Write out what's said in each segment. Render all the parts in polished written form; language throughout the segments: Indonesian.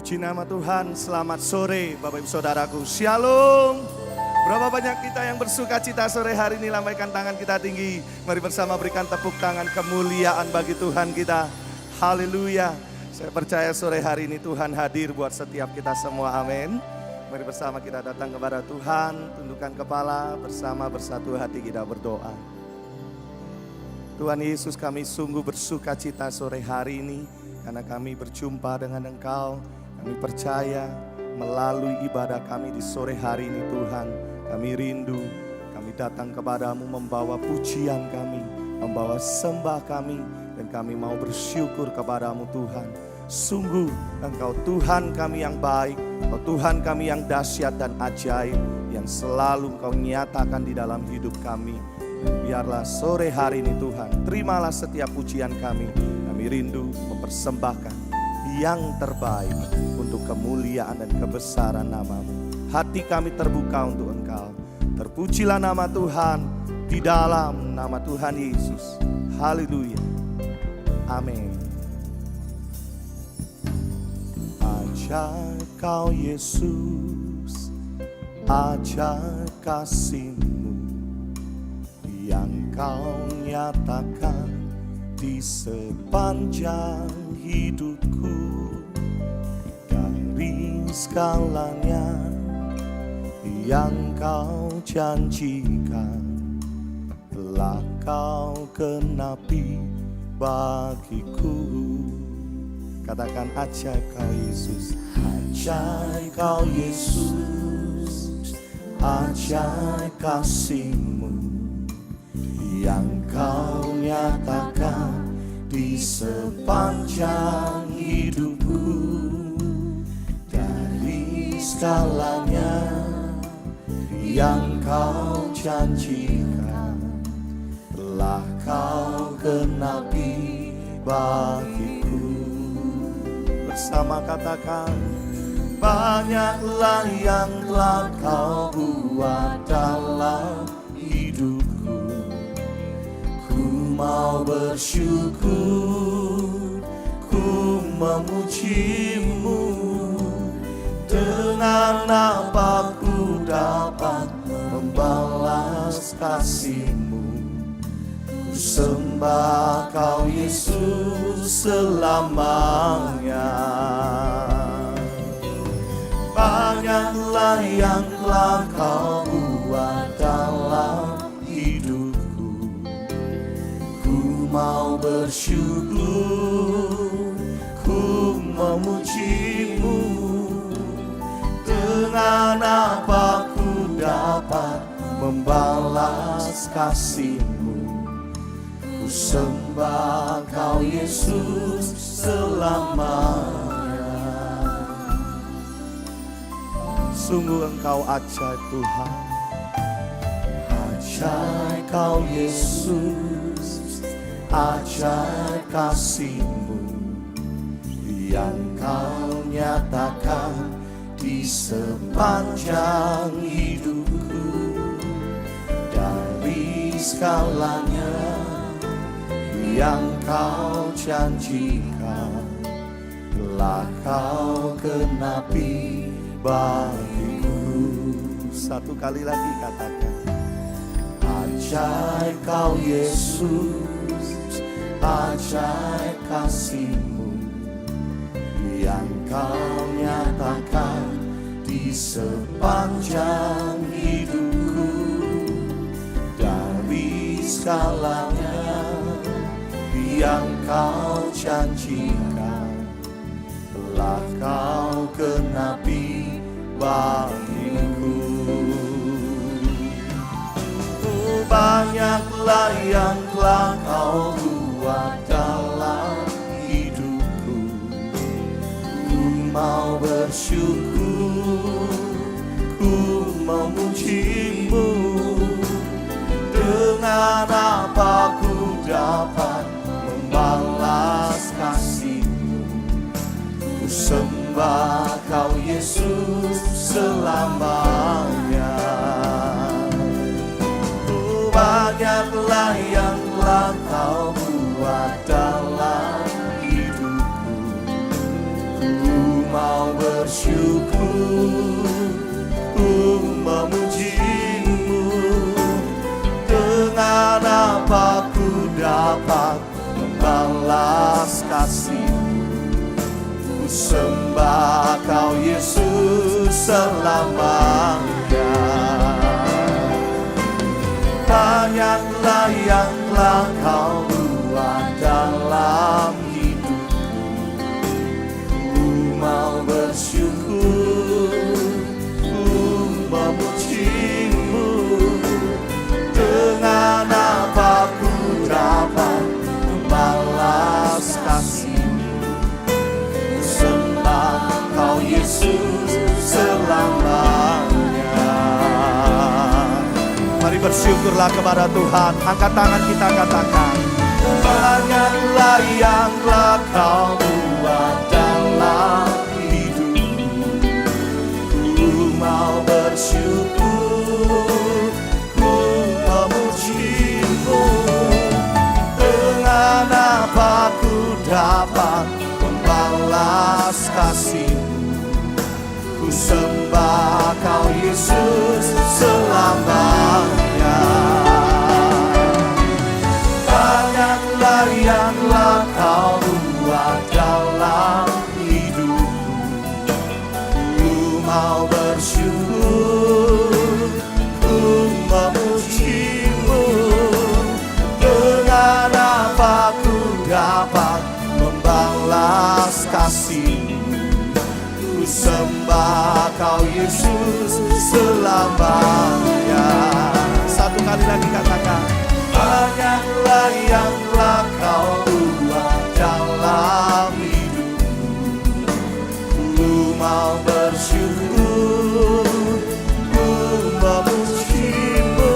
Puji nama Tuhan, selamat sore Bapak Ibu Saudaraku, Shalom. Berapa banyak kita yang bersuka cita sore hari ini, lambaikan tangan kita tinggi. Mari bersama berikan tepuk tangan kemuliaan bagi Tuhan kita. Haleluya. Saya percaya sore hari ini Tuhan hadir buat setiap kita semua, amin. Mari bersama kita datang kepada Tuhan, tundukkan kepala, bersama bersatu hati kita berdoa. Tuhan Yesus, kami sungguh bersuka cita sore hari ini karena kami berjumpa dengan Engkau. Kami percaya melalui ibadah kami di sore hari ini Tuhan, kami rindu, kami datang kepadamu membawa pujian kami, membawa sembah kami, dan kami mau bersyukur kepadamu Tuhan. Sungguh Engkau Tuhan kami yang baik, Engkau Tuhan kami yang dahsyat dan ajaib, yang selalu Engkau nyatakan di dalam hidup kami. Biarlah sore hari ini Tuhan, terimalah setiap pujian kami rindu mempersembahkan yang terbaik untuk kemuliaan dan kebesaran nama-Mu. Hati kami terbuka untuk Engkau. Terpujilah nama Tuhan di dalam nama Tuhan Yesus. Haleluya. Amin. Ajar Kau Yesus, ajar kasih-Mu yang Kau nyatakan di sepanjang hidupku. Dari segalanya yang Kau janjikan telah Kau genapi bagiku. Katakan ajaib Kau Yesus, ajaib Kau Yesus, ajaib kasih-Mu yang Kau nyatakan di sepanjang hidupku. Dari segalanya yang Kau janjikan telah Kau genapi bagiku. Bersama katakan, banyaklah yang telah Kau buat dalam hidupku. Ku mau bersyukur, ku memuji-Mu. Dengan apa ku dapat membalas kasih-Mu? Ku sembah Kau Yesus selamanya. Banyaklah yang telah Kau buat dalam hidupku. Ku mau bersyukur, ku memuji-Mu. Dengan apa ku dapat membalas kasih-Mu? Ku sembah Kau Yesus selamanya. Sungguh Engkau ajaib Tuhan, ajaib Kau Yesus, ajaib kasih-Mu yang Kau nyatakan di sepanjang hidupku. Dari segalanya yang Kau janjikan telah Kau genapi bagiku. Satu kali lagi katakan, ajaib Kau Yesus, ajaib kasih-Mu yang Kau nyatakan di sepanjang hidupku. Dari segalanya yang Kau janjikan telah Kau genapi bagiku. Banyaklah yang telah Kau buat dalam hidupku. Ku mau bersyukur, ku memuji-Mu. Dengan apa ku dapat membalas kasih-Mu? Ku sembah Kau Yesus selamanya. Banyaklah yang telah Kau buat dalam hidupku. Ku mau bersyukur, ku memuji-Mu. Dengan apa ku dapat membalas kasih-Mu? Ku sembah Kau Yesus selamanya. Banyaklah yang telah Kau buat dalam hidupku. Ku mau bersyukur, ku memuji-Mu. Dengan apa ku dapat membalas kasih-Mu? Ku sembah Kau Yesus selamanya. Mari bersyukurlah kepada Tuhan. Angkat tangan kita, katakan, banyaklah yang telah Kau buat dalam hidupku. Ku mau bersyukur, ku memuji-Mu. Dengan apa ku dapat membalas kasih-Mu? Ku sembah Kau Yesus selamanya. Banyaklah yang telah Kau buat dalam hidupku. Ku mau bersyukur, ku memuji-Mu. Dengan apa ku dapat membalas kasih-Mu? Ku sembah Kau Yesus selamanya. Satu kali lagi katakan, banyaklah yang telah Kau buat dalam hidupku. Ku mau bersyukur, ku memuji-Mu.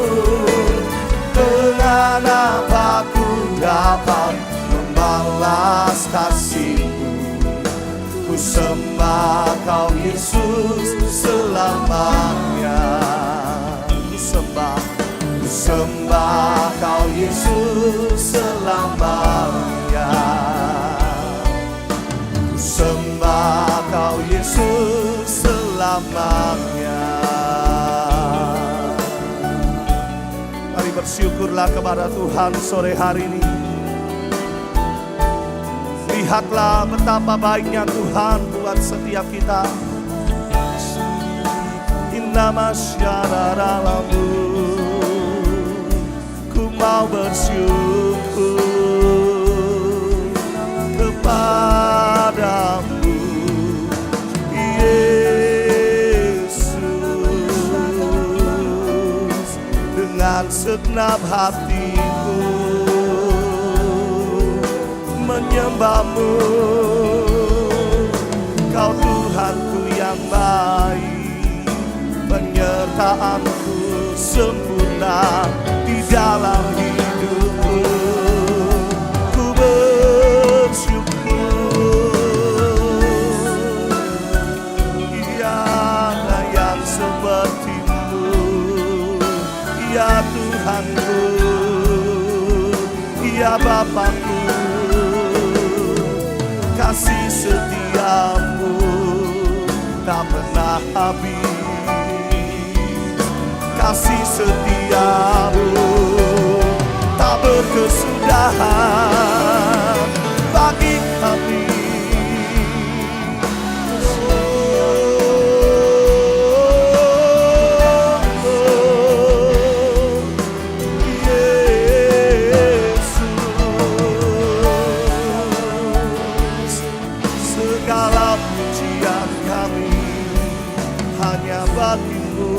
Dengan apa ku dapat membalas kasih-Mu? Ku sembah Kau Yesus selamanya. Ku sembah Kau Yesus selamanya. Ku sembah Kau Yesus selamanya. Mari bersyukurlah kepada Tuhan sore hari ini. Lihatlah betapa baiknya Tuhan buat setiap kita. Inna masyararamu, ku mau bersyukur kepadamu, Yesus, dengan segenap hatiku menyembah-Mu. Kau Tuhanku yang baik, penyertaan-Mu sempurna di dalam hidupku. Ku bersyukur, tiada yang seperti-Mu, ya Tuhanku, ya Bapakku. Kasih setia-Mu tak pernah habis. Kasih setia-Mu tak berkesudahan bagi kami. Bagi-Mu,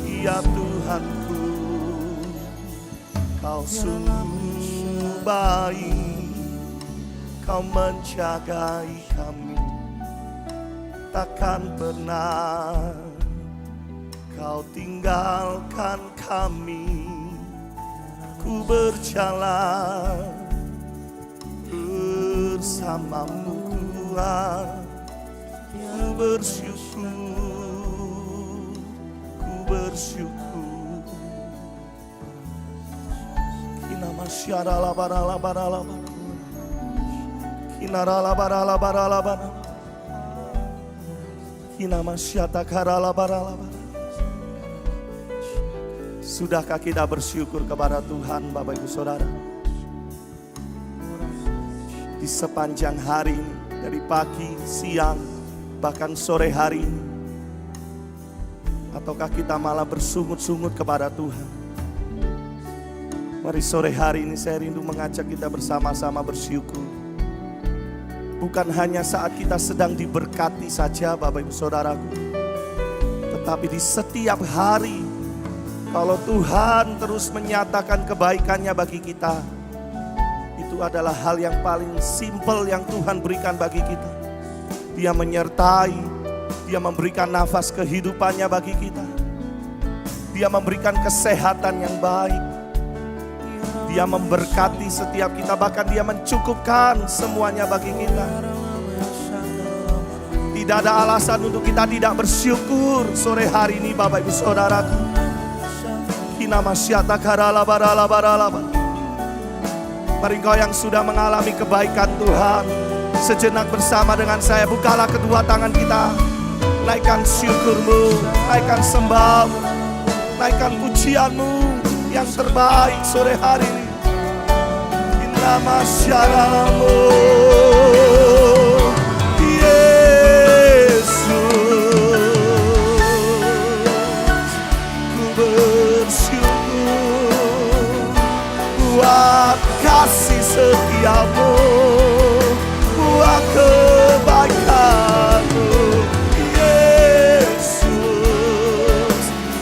ya Tuhanku, Kau sungguh baik, Kau menjagai kami, takkan pernah Kau tinggalkan kami. Ku berjalan bersama-Mu Tuhan. Ku bersyukur, ku bersyukur. Kina masyara la bara la bara la bara. Kina la bara la bara la bara. Sudahkah kita bersyukur kepada Tuhan Bapak Ibu Saudara? Di sepanjang hari ini, dari pagi, siang, bahkan sore hari ini. Ataukah kita malah bersungut-sungut kepada Tuhan? Mari sore hari ini saya rindu mengajak kita bersama-sama bersyukur. Bukan hanya saat kita sedang diberkati saja Bapak Ibu Saudaraku, tetapi di setiap hari, kalau Tuhan terus menyatakan kebaikannya bagi kita, itu adalah hal yang paling simpel yang Tuhan berikan bagi kita. Dia menyertai, Dia memberikan nafas kehidupannya bagi kita. Dia memberikan kesehatan yang baik. Dia memberkati setiap kita, bahkan Dia mencukupkan semuanya bagi kita. Tidak ada alasan untuk kita tidak bersyukur sore hari ini Bapak Ibu Saudaraku. Mari engkau yang sudah mengalami kebaikan Tuhan, sejenak bersama dengan saya, bukalah kedua tangan kita. Naikkan syukurmu, naikkan sembahmu, naikkan pujianmu yang terbaik sore hari ini. Nama syaramu Yesus, ku bersyukur buat kasih setiamu, buat kebaikanmu Yesus.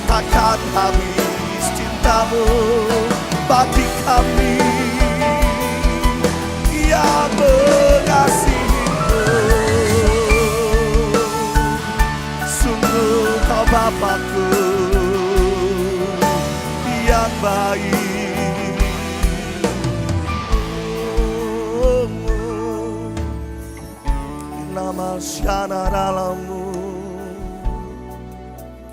Takkan habis cintamu bagi kami yang mengasihimu. Sungguh kau Bapakku yang baik. Nama syana dalammu,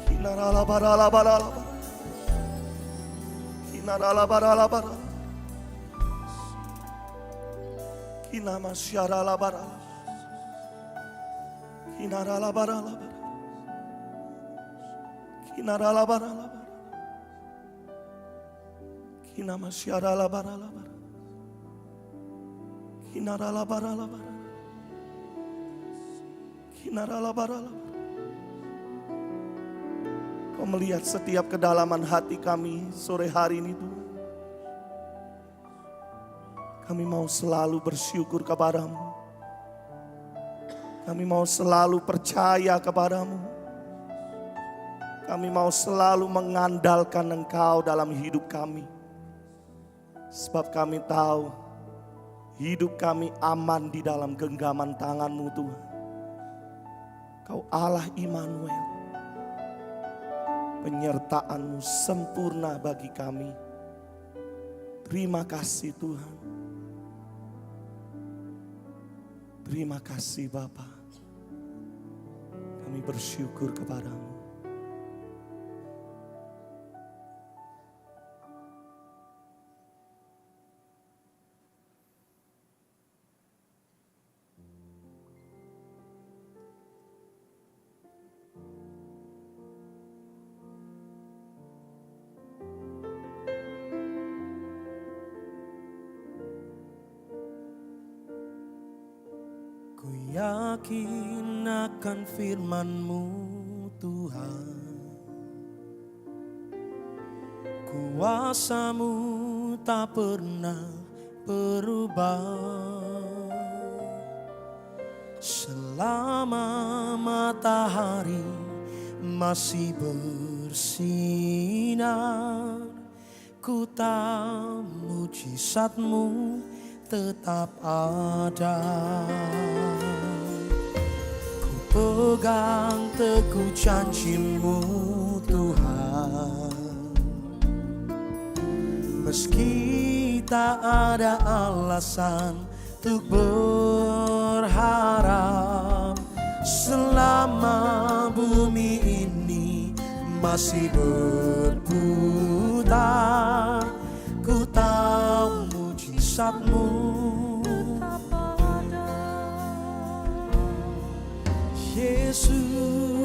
kinarala barala barala, kinarala barala barala, kinama syarala barala, kinarala barala barala, kinarala barala barala, kinama syarala barala barala, kinarala barala barala, kinarala barala. Kau melihat setiap kedalaman hati kami sore hari ini Tuhan. Kami mau selalu bersyukur kepadamu. Kami mau selalu percaya kepadamu. Kami mau selalu mengandalkan Engkau dalam hidup kami. Sebab kami tahu hidup kami aman di dalam genggaman tangan-Mu Tuhan. Kau Allah Immanuel. Penyertaan-Mu sempurna bagi kami. Terima kasih Tuhan. Terima kasih Bapa. Kami bersyukur kepadamu. Ku yakin akan firman-Mu Tuhan, kuasa-Mu tak pernah berubah. Selama matahari masih bersinar, ku tahu mujizat-Mu tetap ada. Ku pegang teguh janji-Mu Tuhan, meski tak ada alasan untuk berharap. Selama bumi ini masih berputar, ku tahu mujizat-Mu Yesus.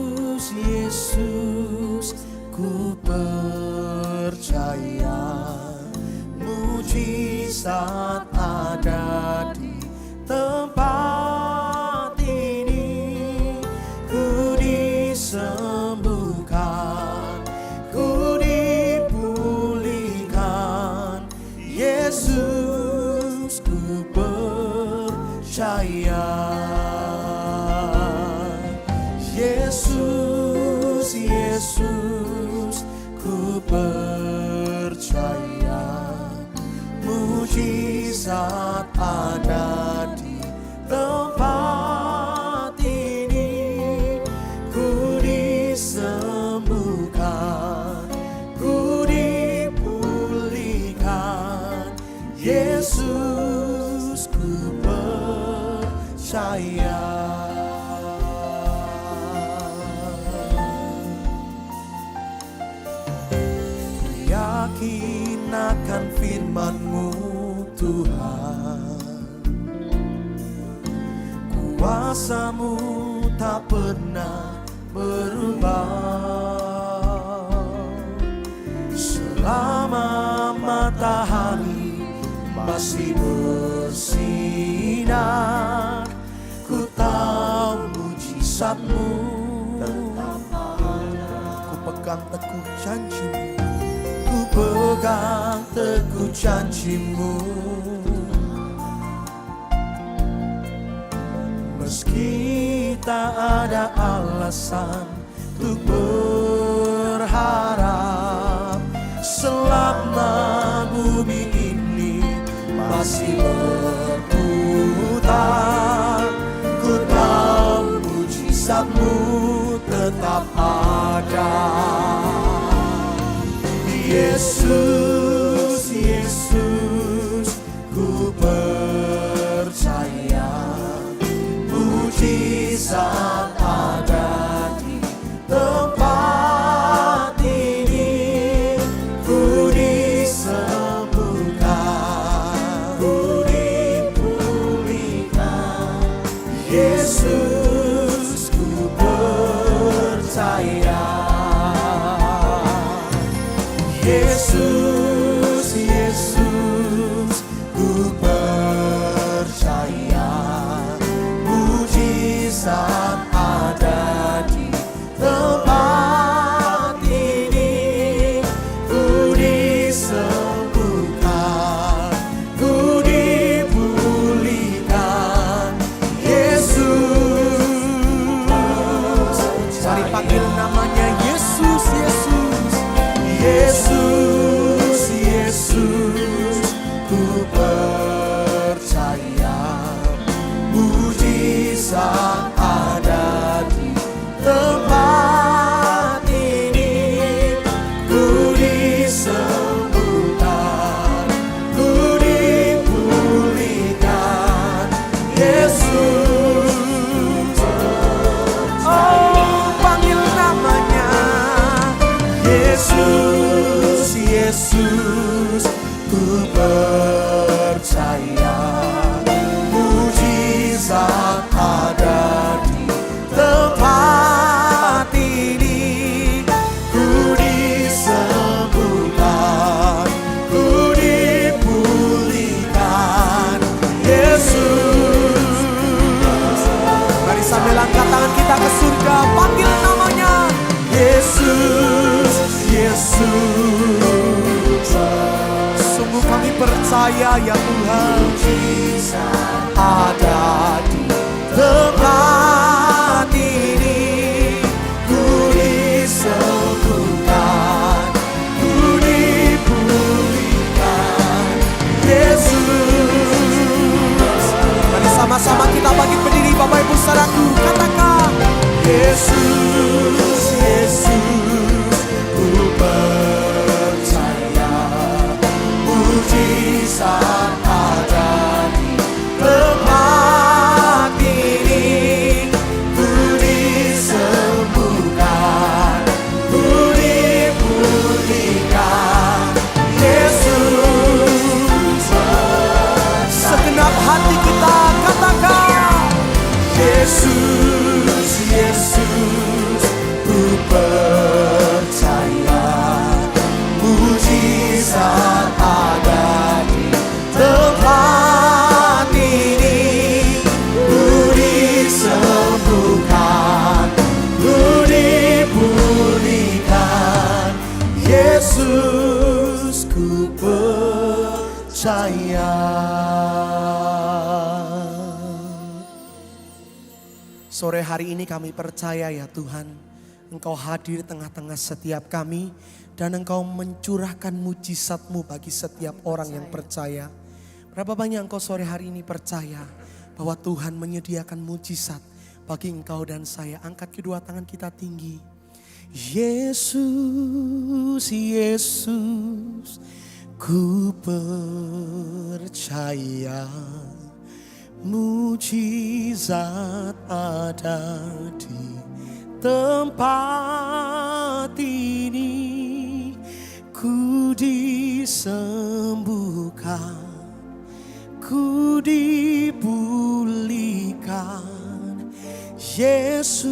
percaya. Yesus, Yesus, ku percaya. Mujizat ada di tempat ini. Ku disembuhkan, ku dipulihkan. Yesus, ku percaya. Yakin akan firman-Mu Tuhan, kuasa-Mu tak pernah berubah. Selama matahari masih bersinar, ku tahu mujizat-Mu tetap ada. Ku pegang teguh janji-Mu, ku pegang teguh janji-Mu. Meski tak ada alasan untuk berharap, selama bumi ini masih berputar, ku tahu mujizat-Mu tetap ada. Yesus, Yesus, ku percaya. Mujizat ada di tempat ini. Ku disembuhkan, ku dipulihkan. Yesus, ku percaya. Yesus, Yesus, ku percaya. Mujizat ada di tempat ini. Ku disembuhkan, ku dipulihkan. Yesus, mari panggil namanya Yesus, Yesus. Yesus, Yesus, ku percaya. Mujizat ada di tempat ini. Ku disembuhkan, ku dipulihkan. Yesus, oh panggil namanya. Yesus, Yesus, ku percaya. Mujizat ada di tempat ini. Ku disembuhkan, ku dipulihkan. Yesus, mari sambil angkat tangan kita ke surga, panggil namanya. Yesus, Yesus, sungguh kami percaya ya Tuhan. Mujizat ada di tempat ini. Ku disembuhkan, ku dipulihkan. Yesus, mari sama-sama kita bangkit berdiri Bapak Ibu saudaraku, katakan Yesus, Yesus, ku percaya. Mujizat ada di tempat ini. Ku disembuhkan, ku dipulihkan. Yesus, segenap hati kita katakan Yesus, Yesus, Sore hari ini kami percaya ya Tuhan, Engkau hadir di tengah-tengah setiap kami dan Engkau mencurahkan mujizat-Mu bagi setiap orang yang percaya. Berapa banyak Engkau sore hari ini percaya bahwa Tuhan menyediakan mujizat bagi Engkau dan saya. Angkat kedua tangan kita tinggi. Yesus, Yesus, ku percaya mujizat ada di tempat ini. Ku disembuhkan, ku dipulihkan. Yesus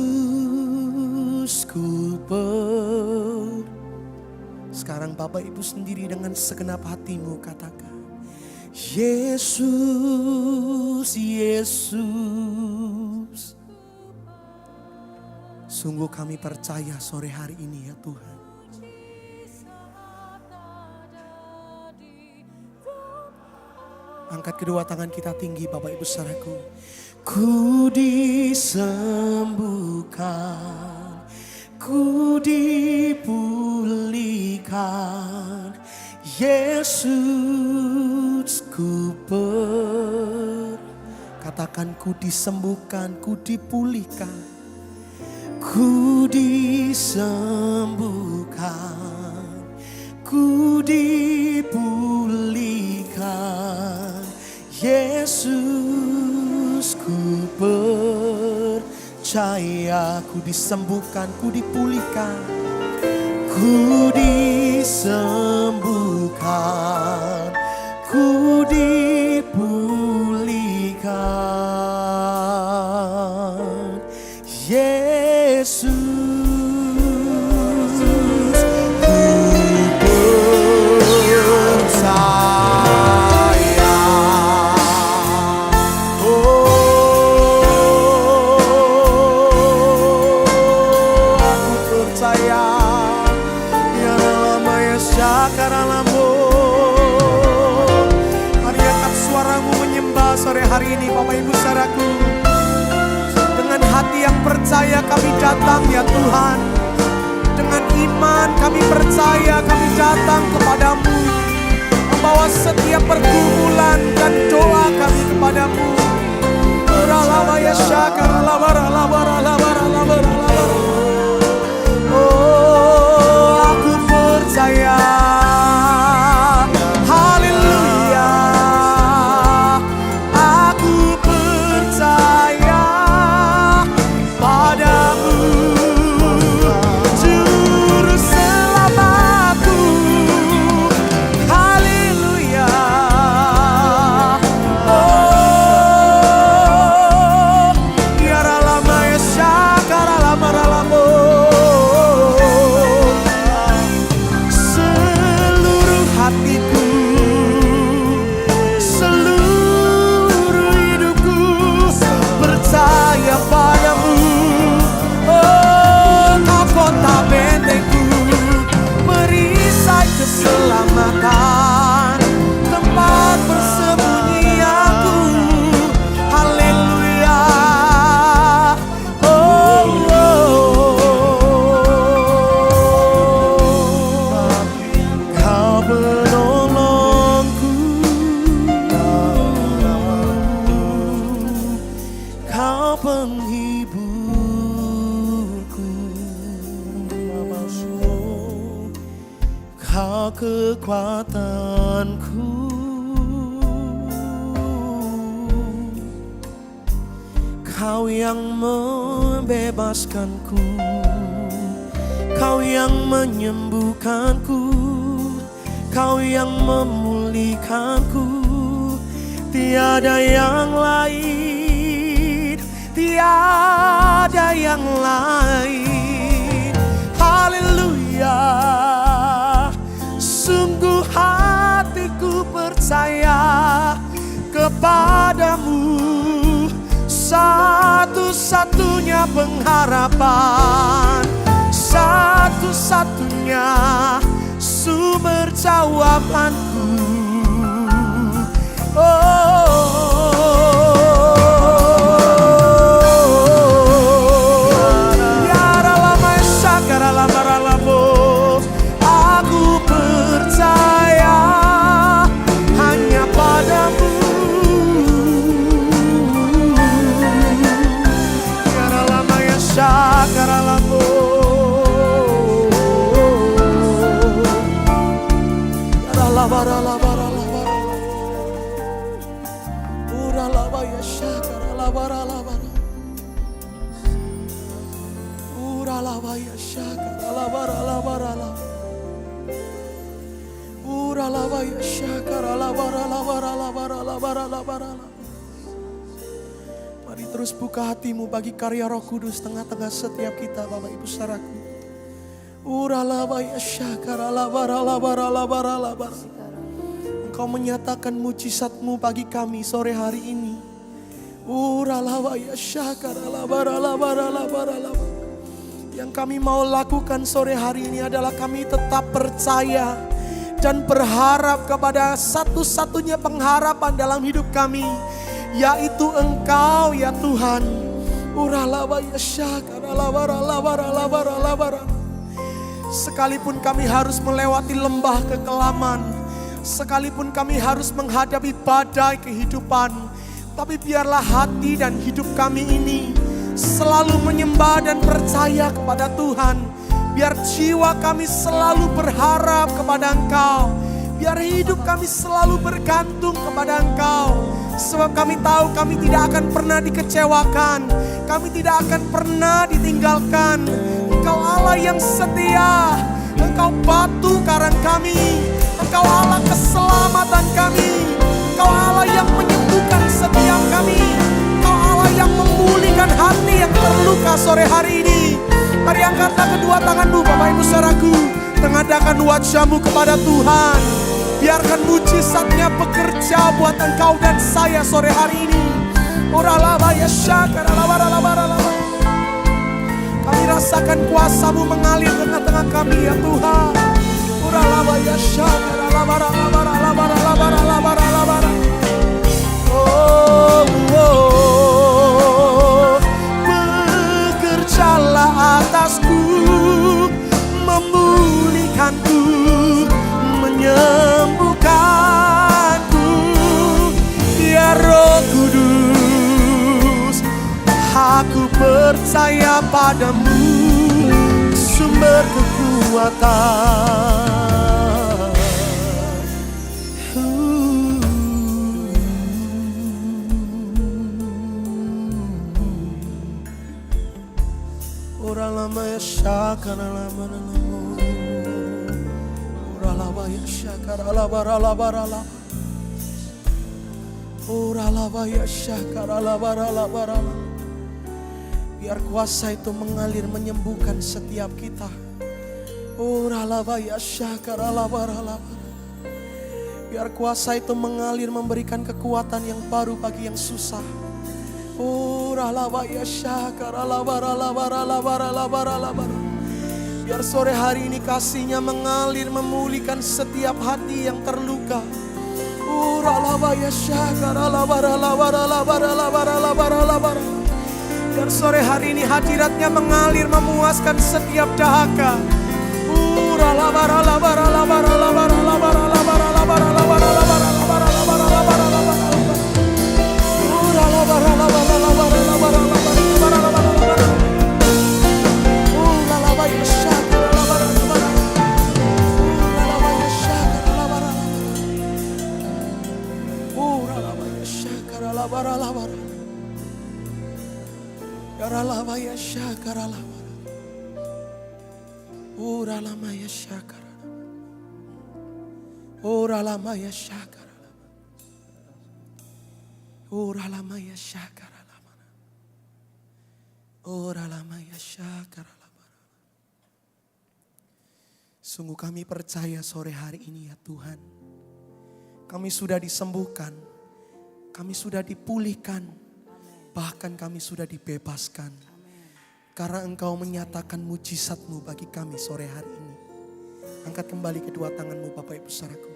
ku Sekarang Bapak Ibu sendiri dengan segenap hatimu katakan, Yesus, Yesus. Sungguh kami percaya sore hari ini ya Tuhan. Angkat kedua tangan kita tinggi Bapak Ibu saudaraku. Ku disembuhkan, ku dipulihkan. Yesus ku katakan ku disembuhkan, ku dipulihkan, ku disembuhkan, ku dipulihkan. Yesus ku percaya, ku disembuhkan, ku dipulihkan, ku disembuhkan, ku dipulihkan. Yesus ku percaya. Oh, aku percaya. Mari angkat suaramu menyembah sore hari ini Bapak Ibu saudaraku. Dengan hati yang percaya kami datang ya Tuhan. Dengan iman kami percaya kami datang kepadamu. Membawa setiap pergumulan dan doa kami kepadamu. Oh, aku percaya. Haleluya. Aku percaya padamu, Juru Selamatku. Haleluya. Oh, biarlah lama ya syakara lama ralamo. Seluruh hatiku, seluruh hidupku percaya padamu. Oh, kau kota bentengku, perisai keselamatan, tempat bersembunyi aku. Haleluya. Oh, kau penolongku, kau penghiburku, kau kekuatanku, kau yang membebaskanku, kau yang menyembuhkanku, kau yang memulihkanku. Tiada yang lain, tiada yang lain. Haleluya. Sungguh hatiku percaya kepadamu, satu-satunya pengharapan, satu-satunya sumber jawabanku. Oh, Mari terus buka hatimu bagi karya Roh Kudus tengah-tengah setiap kita, Bapak Ibu saudaraku. Engkau menyatakan mujizat-Mu bagi kami sore hari ini. Yang kami mau lakukan sore hari ini adalah kami tetap percaya dan berharap kepada satu-satunya pengharapan dalam hidup kami, yaitu Engkau ya Tuhan. Sekalipun kami harus melewati lembah kekelaman, sekalipun kami harus menghadapi badai kehidupan, tapi biarlah hati dan hidup kami ini selalu menyembah dan percaya kepada Tuhan. Biar jiwa kami selalu berharap kepada Engkau. Biar hidup kami selalu bergantung kepada Engkau. Sebab kami tahu kami tidak akan pernah dikecewakan. Kami tidak akan pernah ditinggalkan. Engkau Allah yang setia. Engkau batu karang kami. Engkau Allah keselamatan kami. Engkau Allah yang menyembuhkan setiap kami. Engkau Allah yang memulihkan hati yang terluka sore hari ini. Mari angkatlah kedua tanganmu Bapak Ibu saudaraku. Tengadakan wajahmu kepada Tuhan. Biarkan mujizatnya bekerja buat engkau dan saya sore hari ini. Kami rasakan kuasa-Mu mengalir tengah-tengah kami ya Tuhan. Bekerjalah atasku, memulihkanku, menyembuhkanku, ya Roh Kudus. Aku percaya padamu, sumber kekuatan. Lama ya syakara lama namo, ora lama ya syakara labara labara la, ora lama ya syakara labara labara la. Biar kuasa itu mengalir menyembuhkan setiap kita. Ora lama ya syakara labara labara. Biar kuasa itu mengalir memberikan kekuatan yang baru bagi yang susah. Biar sore hari ini kasih-Nya mengalir memulihkan setiap hati yang terluka. Biar sore hari ini hadirat-Nya mengalir memuaskan setiap dahaga. Sungguh kami percaya sore hari ini ya Tuhan, kami sudah disembuhkan, kami sudah dipulihkan, bahkan kami sudah dibebaskan. Karena Engkau menyatakan mujizat-Mu bagi kami sore hari ini. Angkat kembali kedua tanganmu Bapak Ibu saudaraku.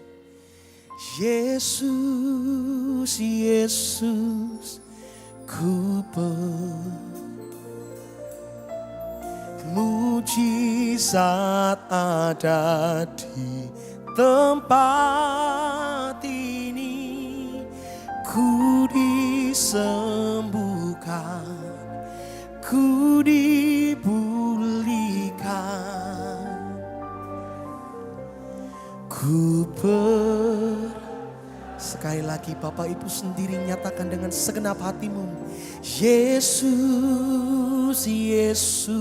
Yesus, Yesus, ku mujizat ada di tempat ini. Ku disembuhkan, ku dipulihkan, ku Sekali lagi Bapak Ibu sendiri nyatakan dengan segenap hatimu. Yesus, Yesus.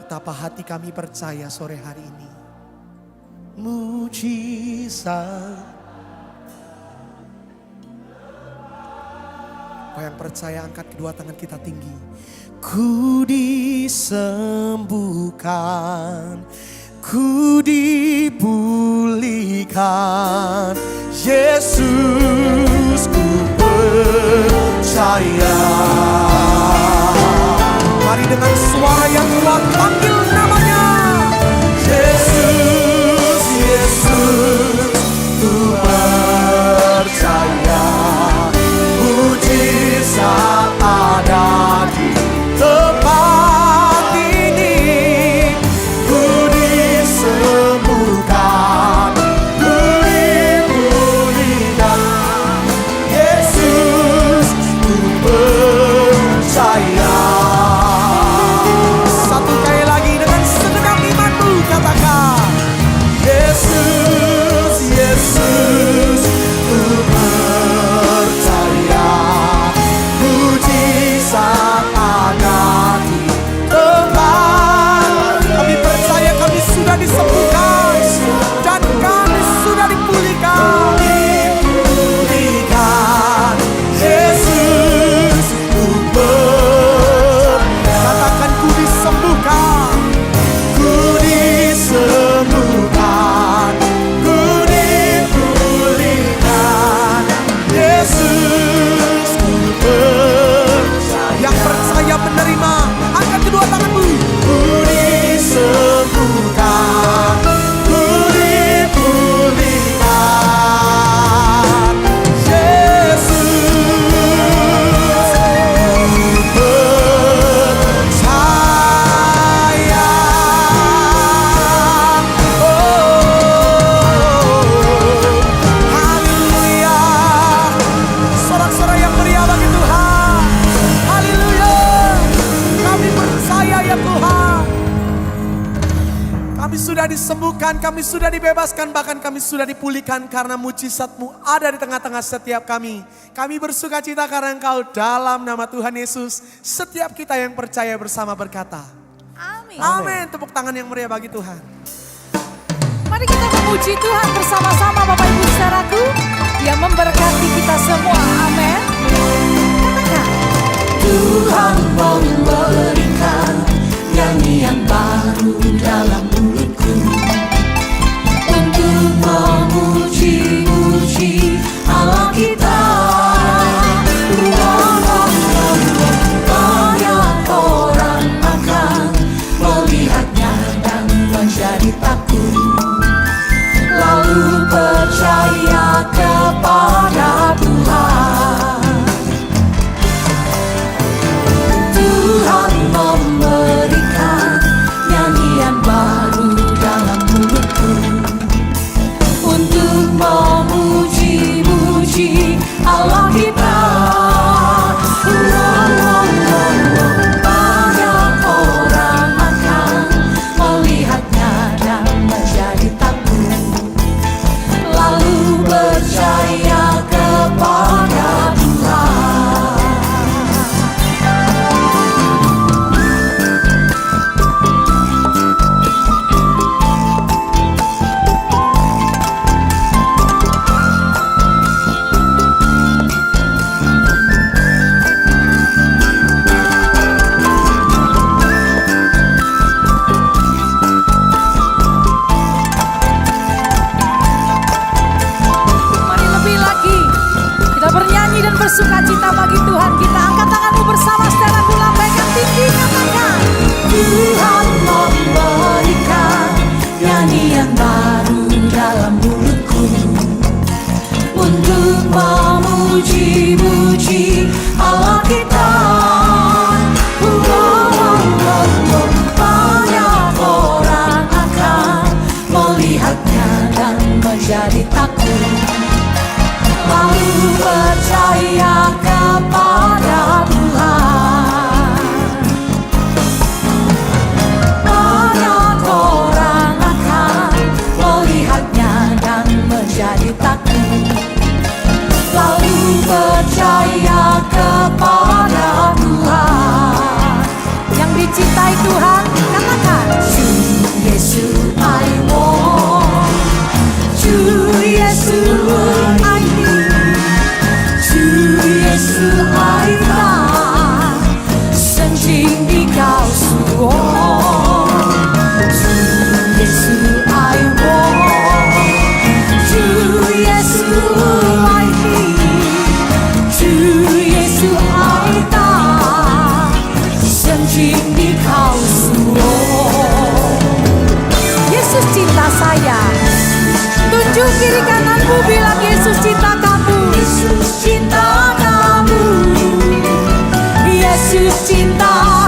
Betapa hati kami percaya sore hari ini. Mujizat. Kau yang percaya angkat kedua tangan kita tinggi. Ku disembuhkan, ku dipulihkan, Yesus ku percaya. Mari dengan suara yang kuat panggil namanya. Yesus, Yesus ku percaya. Mujizat ada di tempat ini. Ku disembuhkan, ku dipulihkan, Yesus ku percaya. Satu kali lagi dengan segenap imanmu katakan. Yesus, Yesus ku percaya. Mujizat ada di tempat. Kami percaya kami sudah disembuhkan dan kami sudah dipulihkan. Yesus ku katakan ku disembuhkan, ku disembuhkan, ku dipulihkan, Yesus ku yang percaya menerima, angkat kedua tanganmu. Ku disembuhkan, ku dipulihkan, Yesus ku percaya. Haleluya. Sorak-sorai yang meriah bagi Tuhan. Haleluya. Kami percaya ya Tuhan. Kami sudah disembuhkan, kami sudah dibebaskan, bahkan kami sudah dipulihkan karena mujizat-Mu ada di tengah-tengah setiap kami. Kami bersuka cita karena Engkau dalam nama Tuhan Yesus. Setiap kita yang percaya bersama berkata, Amin. amin. Tepuk tangan yang meriah bagi Tuhan. Mari kita memuji Tuhan bersama-sama Bapak Ibu saudaraku yang memberkati kita semua. Amin. Katakan. Tuhan memberikan nyanyian baru dalam mulutku untuk memuji-muji Allah kita. Banyak orang akan melihatnya dan menjadi takut, lalu percaya kepada Tuhan. Tuhan memberikan nyanyian baru dalam mulutku untuk memuji-muji Allah kita. Banyak orang akan melihatnya dan menjadi takut, lalu percaya kepada Tuhan. Mari lebih lagi kita bernyanyi dan bersuka cita bagi Tuhan kita. Angkat tanganmu bersama saudaraku, lambaikan tinggi, katakan. Tuhan memberikan nyanyian baru dalam mulutku untuk memuji-muji Allah kita. Banyak orang akan melihatnya dan menjadi takut, lalu percaya kepada Tuhan. Banyak orang akan melihatnya dan menjadi takut, percaya kepada Tuhan. Yang dicintai Tuhan, katakan. 주 예수 I want, 주 예수 I need, 주 예수 I find， 圣经你告诉我，主耶稣爱我，主耶稣爱你，主耶稣爱他，圣经你告诉我。 Yesus cinta saya. Tunjuk kiri kananmu, bilang Yesus cinta kamu. Yesus cinta kamu, Yesus cinta.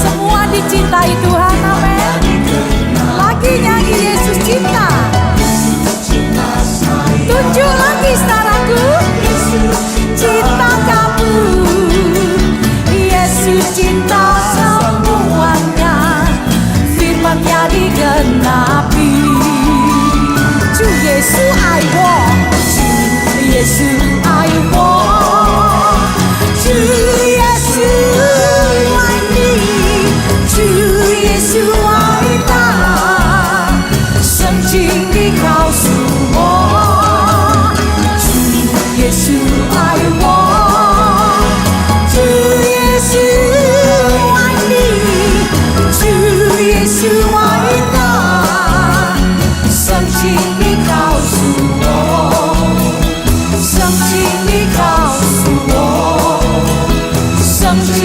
Semua dicintai Tuhan, amin. Lagi nyanyi Yesus cinta. Tunjuk lagi saudaraku, cinta kamu. Yesus cinta semuanya, firman-Nya digenapi. 주 예수 I want, 주 예수 I want, 주 예수 I need, 주 예수 I die， 圣经你告诉我，主耶稣爱我，主耶稣爱你，主耶稣爱他，圣经你告诉我，圣经你告诉我，圣经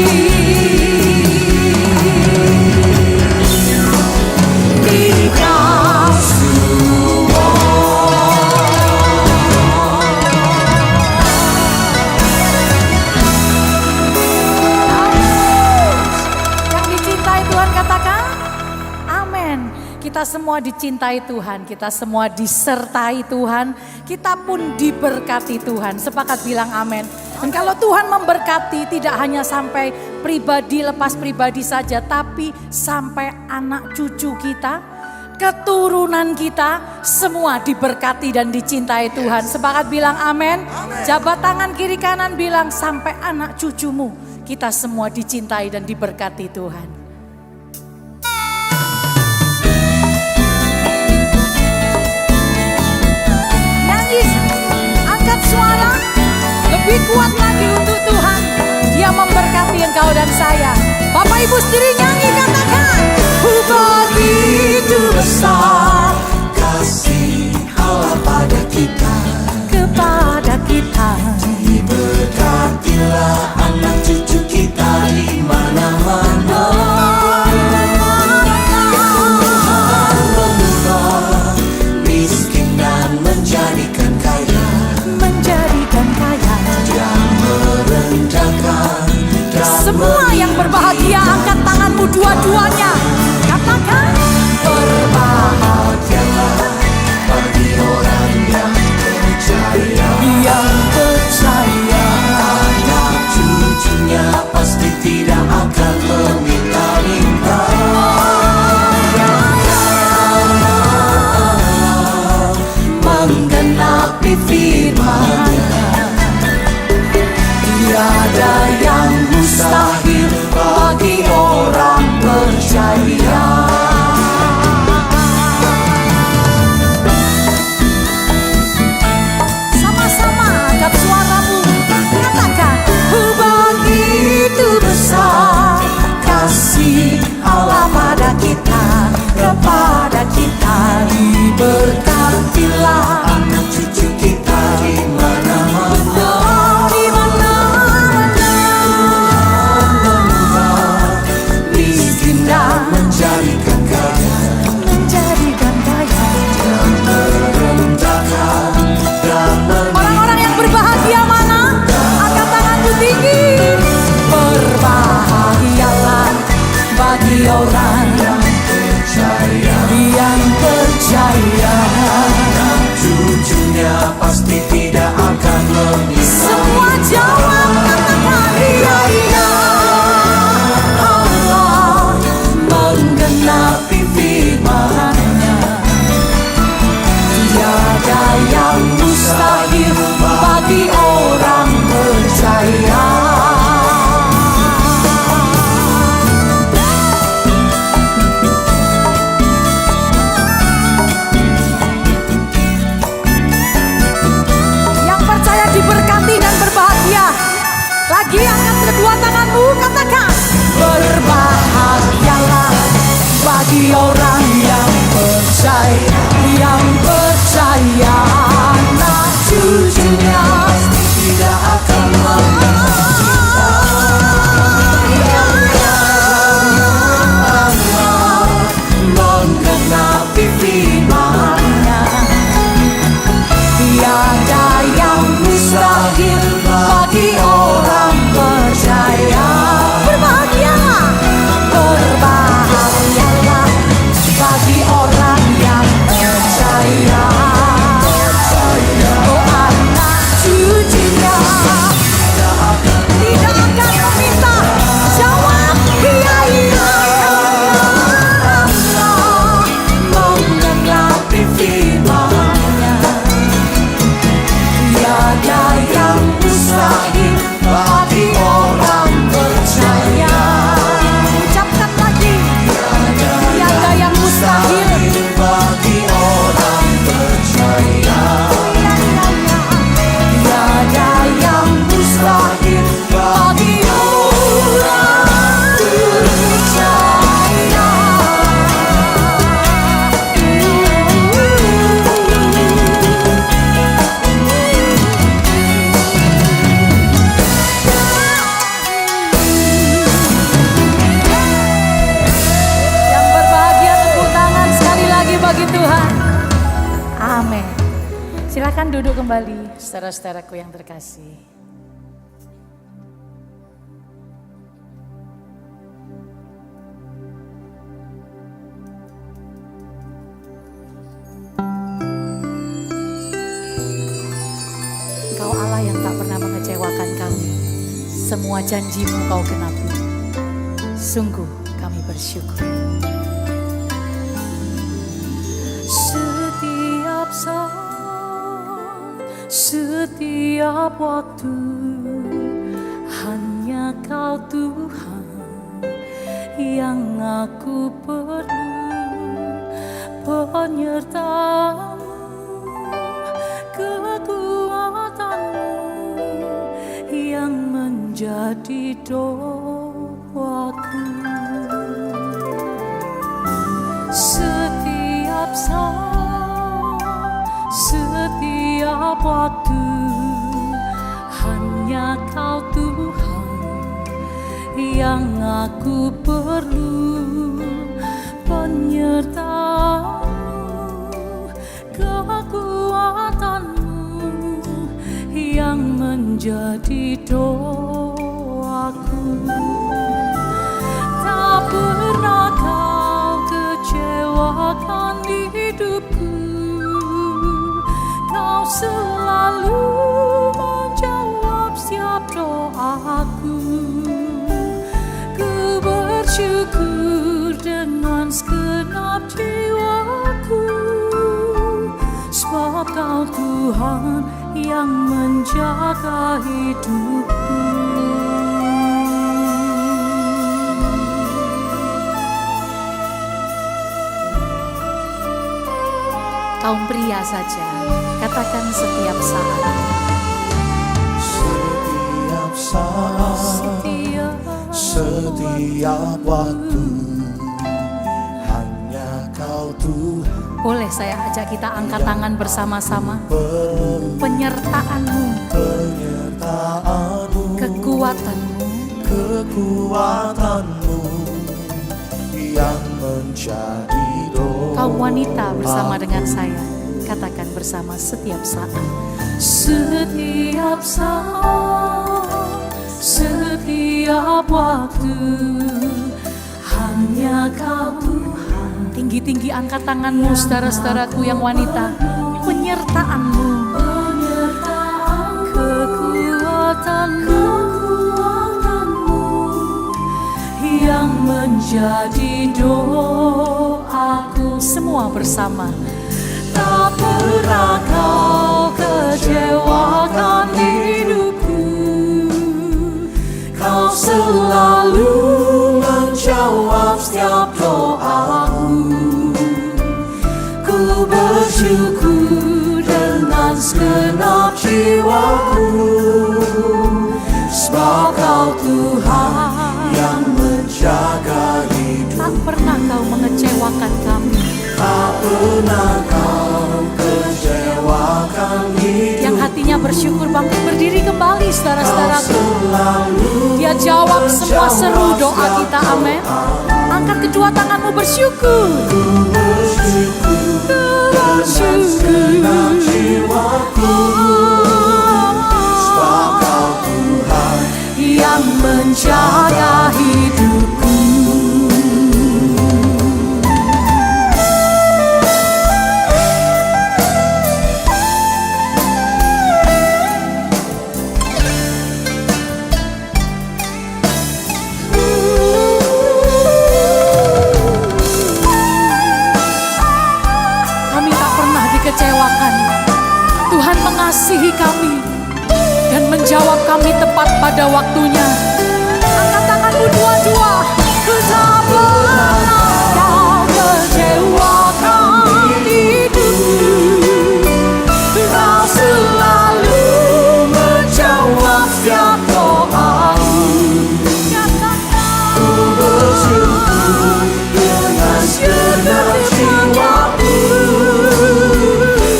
你告诉我。 Yang dicintai Tuhan katakan, amin. Kita semua dicintai Tuhan, kita semua disertai Tuhan, kita pun diberkati Tuhan. Sepakat bilang amin. Dan kalau Tuhan memberkati tidak hanya sampai pribadi, lepas pribadi saja, tapi sampai anak cucu kita, keturunan kita, semua diberkati dan dicintai Tuhan. Sepakat bilang amin. Jabat tangan kiri kanan bilang sampai anak cucumu, kita semua dicintai dan diberkati Tuhan. Nyanyi, angkat suara, lebih kuat lagi untuk Tuhan. Dia memberkati engkau dan saya. Bapak Ibu sendiri nyanyi, katakan. Begitu besar kasih Allah pada kita, Kepada kita, diberkatilah anak cucu kita di mana-mana. Tuhan mengubah miskin dan menjadikan kaya, menjadikan kaya. Dia merendahkan dan Semua yang berbahagia angkat tanganmu dua-duanya. Katakan. berbahagialah bagi orang yang percaya, anak cucunya pasti tidak akan meminta-minta. Menggenapi firman-Nya, tiada yang mustahil bagi orang percaya. Sama-sama angkat suaramu. Katakan. Begitu besar kasih Allah pada kita, kepada kita, diberkatilah anak cucu kita di mana-mana, di mana-mana. bagi orang yang percaya, anak cucunya tidak akan menggenapi firman-Nya. Tiada yang mustahil bagi orang percaya. Berbahagialah, berbahagialah bagi orang yang percaya. Oh anak cucunya tidak akan meminta jawab iya iya. menggenapi firman-Nya. Tiada yang mustahil bagi orang percaya. Ucapkan lagi, tiada yang mustahil Bagi orang percaya. tiada yang mustahil bagi orang percaya. Yang berbahagia tepuk tangan sekali lagi bagi Tuhan. Amin. Silakan duduk kembali, saudara-saudaraku yang terkasih. Engkau Allah yang tak pernah mengecewakan kami. Semua janji-Mu Kau genapi. Sungguh kami bersyukur. Setiap saat, setiap waktu, hanya Kau Tuhan yang aku perlu. Penyertaan-Mu, kekuatan-Mu yang menjadi doaku. Setiap saat, setiap waktu, hanya Kau Tuhan yang aku perlu. Penyertaan-Mu, kekuatan-Mu yang menjadi doaku. Tak pernah Kau kecewakan hidupku. Kau selalu menjawab setiap doaku. Ku bersyukur dengan segenap jiwaku, sebab Kau Tuhan yang menjaga hidupku. Kaum pria saja, katakan setiap saat. Setiap saat, setiap waktu, hanya Kau Tuhan. Boleh saya ajak kita angkat tangan bersama-sama. Penyertaan-Mu, kekuatan-Mu, yang menjadi doa. kaum wanita bersama dengan saya, katakan bersama setiap saat. Setiap saat, setiap waktu, hanya Kau Tuhan. Tinggi-tinggi angkat tanganmu, saudara-saudaraku yang wanita. Penyertaan-Mu, kekuatan-Mu yang menjadi doaku. Semua bersama. Tak pernah Kau kecewakan hidupku. Kau selalu menjawab setiap doaku. Ku bersyukur dengan segenap jiwaku, sebab Kau Tuhan yang menjaga hidup. Tak pernah Kau mengecewakan pernah kau kecewakan hidup. Yang hatinya bersyukur bangkit berdiri kembali saudara-saudaraku. Selalu Dia jawab semua seru doa kita, amin. Angkat kedua tanganmu bersyukur. segenap jiwaku. Sebab kau Tuhan Yang menjaga hidupku. Kami tak pernah dikecewakan. Tuhan mengasihi kami dan menjawab kami tepat pada waktunya. Angkat tanganmu dua-dua. Ku tak pernah kau kecewakan hidupku. Kau selalu menjawab setiap doaku. ku bersyukur dengan segenap jiwaku.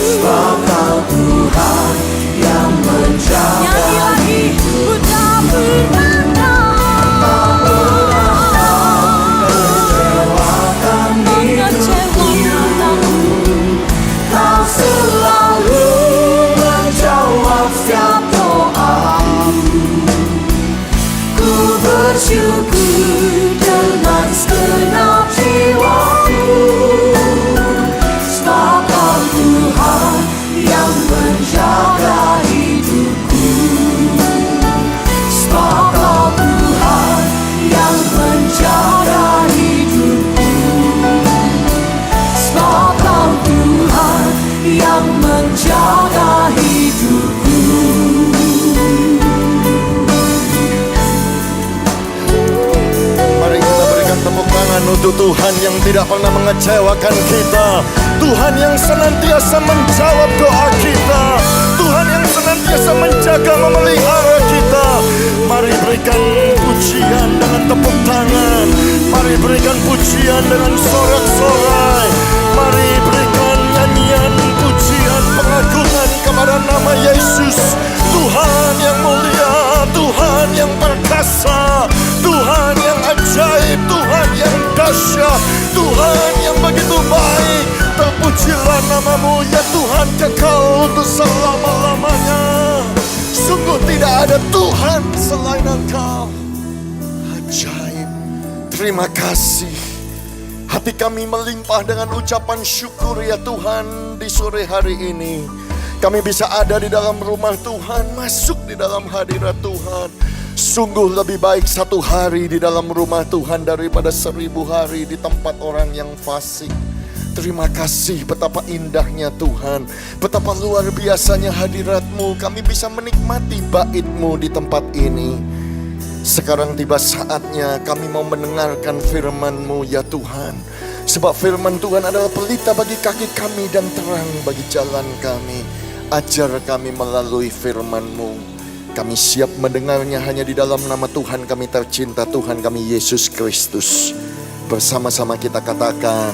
Sebab kau Tuhan yang menjaga. Nyanyi lagi. Ku tak pernah mengecewakan. Kau selalu menjawab setiap doaku. Ku bersyukur dengan segenap jiwaku. Sebab kau Tuhan yang menjaga hidupku. Sebab kau Tuhan yang menjaga hidupku. Sebab kau Tuhan yang menjaga hidupku. Mari kita berikan tepuk tangan untuk Tuhan yang tidak pernah mengecewakan kita. Tuhan yang senantiasa menjawab doa kita. Tuhan yang senantiasa menjaga memelihara kita. Mari berikan pujian dengan tepuk tangan. Mari berikan pujian dengan sorak-sorai. Mari berikan nyanyian pujian pengagungan kepada nama Yesus. Tuhan yang mulia, Tuhan yang perkasa, Tuhan yang ajaib, Tuhan yang dahsyat, Tuhan yang begitu baik. Terpujilah namamu ya Tuhan, kekal untuk selama-lamanya. Sungguh tidak ada Tuhan selain Engkau. Ajaib. Terima kasih. Hati kami melimpah dengan ucapan syukur ya Tuhan di sore hari ini. Kami bisa ada di dalam rumah Tuhan, masuk di dalam hadirat Tuhan. Sungguh lebih baik satu hari di dalam rumah Tuhan daripada 1000 hari di tempat orang yang fasik. Terima kasih betapa indahnya Tuhan, betapa luar biasanya hadirat-Mu. Kami bisa menikmati bait-Mu di tempat ini. Sekarang tiba saatnya kami mau mendengarkan firman-Mu ya Tuhan. Sebab firman Tuhan adalah pelita bagi kaki kami dan terang bagi jalan kami. Ajar kami melalui firman-Mu. Kami siap mendengarnya hanya di dalam nama Tuhan kami tercinta, Tuhan kami Yesus Kristus. Bersama-sama kita katakan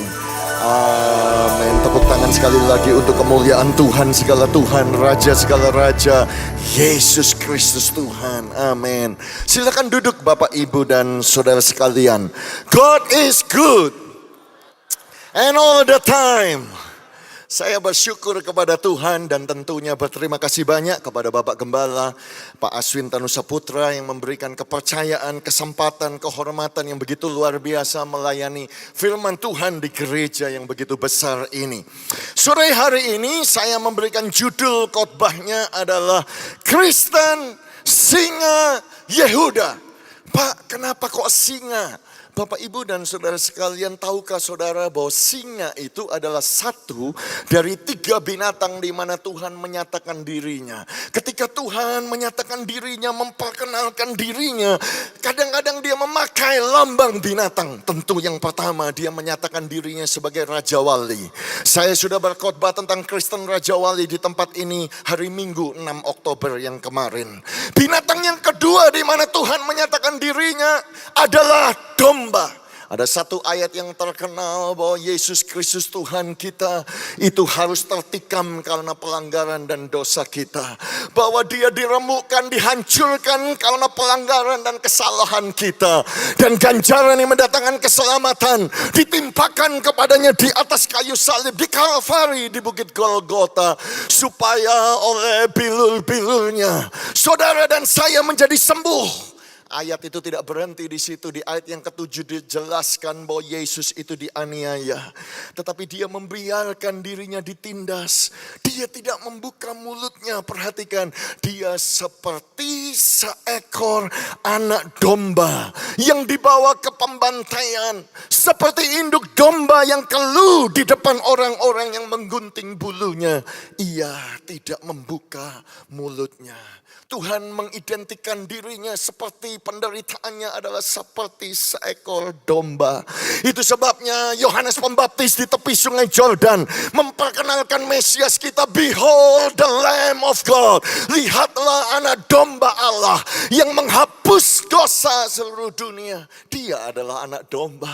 amin. Tepuk tangan sekali lagi untuk kemuliaan Tuhan segala Tuhan, Raja segala Raja, Yesus Kristus Tuhan. Amin. Silakan duduk Bapak Ibu dan Saudara sekalian. God is good and all the time. Saya bersyukur kepada Tuhan dan tentunya berterima kasih banyak kepada Bapak Gembala, Pak Aswin Tanusa Putra yang memberikan kepercayaan, kesempatan, kehormatan yang begitu luar biasa melayani firman Tuhan di gereja yang begitu besar ini. Sore hari ini saya memberikan judul khotbahnya adalah Kristen Singa Yehuda. Pak, kenapa kok singa? Bapak Ibu dan saudara sekalian, tahukah saudara bahwa singa itu adalah satu dari 3 binatang di mana Tuhan menyatakan dirinya. Ketika Tuhan menyatakan dirinya, memperkenalkan dirinya, kadang-kadang dia memakai lambang binatang. Tentu yang pertama dia menyatakan dirinya sebagai Raja Wali. Saya sudah berkhotbah tentang Kristen Raja Wali di tempat ini hari Minggu 6 Oktober yang kemarin. Binatang yang kedua di mana Tuhan menyatakan dirinya adalah domba. Ada satu ayat yang terkenal bahwa Yesus Kristus Tuhan kita itu harus tertikam karena pelanggaran dan dosa kita. Bahwa dia diremukkan, dihancurkan karena pelanggaran dan kesalahan kita. Dan ganjaran yang mendatangkan keselamatan ditimpakan kepadanya di atas kayu salib di Kalvari di Bukit Golgota. Supaya oleh bilur-bilurnya saudara dan saya menjadi sembuh. Ayat itu tidak berhenti di situ. Di ayat yang ke-7 dijelaskan bahwa Yesus itu dianiaya. Tetapi dia membiarkan dirinya ditindas. Dia tidak membuka mulutnya. Perhatikan, dia seperti seekor anak domba yang dibawa ke pembantaian. Seperti induk domba yang keluh di depan orang-orang yang menggunting bulunya. Ia tidak membuka mulutnya. Tuhan mengidentikan dirinya seperti penderitaannya adalah seperti seekor domba. Itu sebabnya Yohanes Pembaptis di tepi sungai Jordan memperkenalkan Mesias kita. Behold the Lamb of God. Lihatlah anak domba Allah yang menghapus dosa seluruh dunia. Dia adalah anak domba.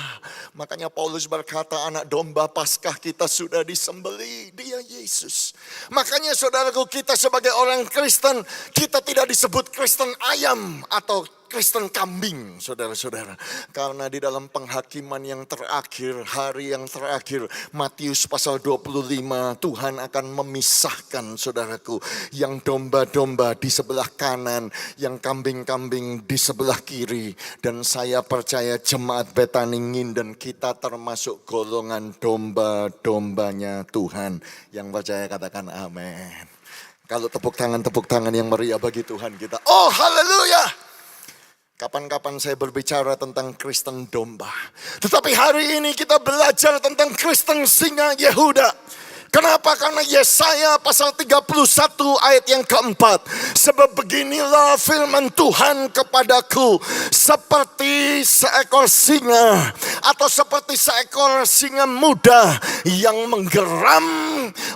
Makanya Paulus berkata anak domba Paskah kita sudah disembelih. Dia Yesus. Makanya saudaraku, kita sebagai orang Kristen, kita tidak disebut Kristen ayam atau Kristen kambing, saudara-saudara. Karena di dalam penghakiman yang terakhir, hari yang terakhir, Matius pasal 25, Tuhan akan memisahkan, saudaraku, yang domba-domba di sebelah kanan, yang kambing-kambing di sebelah kiri. Dan saya percaya jemaat Betani Nginden kita termasuk golongan domba-dombanya Tuhan. Yang percaya katakan amin. Kalau tepuk tangan yang meriah bagi Tuhan kita. Oh haleluya. Kapan-kapan saya berbicara tentang Kristen domba. Tetapi hari ini kita belajar tentang Kristen singa Yehuda. Kenapa? Karena Yesaya pasal 31 ayat yang keempat. Sebab beginilah firman Tuhan kepadaku. Seperti seekor singa atau seperti seekor singa muda yang menggeram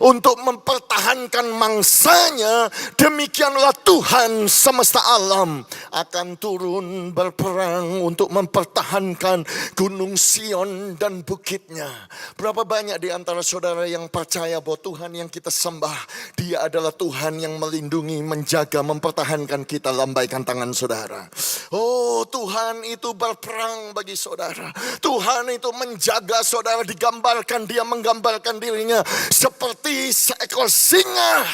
untuk mempertahankan mangsanya. Demikianlah Tuhan semesta alam akan turun berperang untuk mempertahankan Gunung Sion dan bukitnya. Berapa banyak di antara saudara yang percaya bahwa Tuhan yang kita sembah, Dia adalah Tuhan yang melindungi, menjaga, mempertahankan kita. Lambaikan tangan saudara. Oh, Tuhan itu berperang bagi saudara. Tuhan itu menjaga saudara. Digambarkan, Dia menggambarkan dirinya seperti seekor singa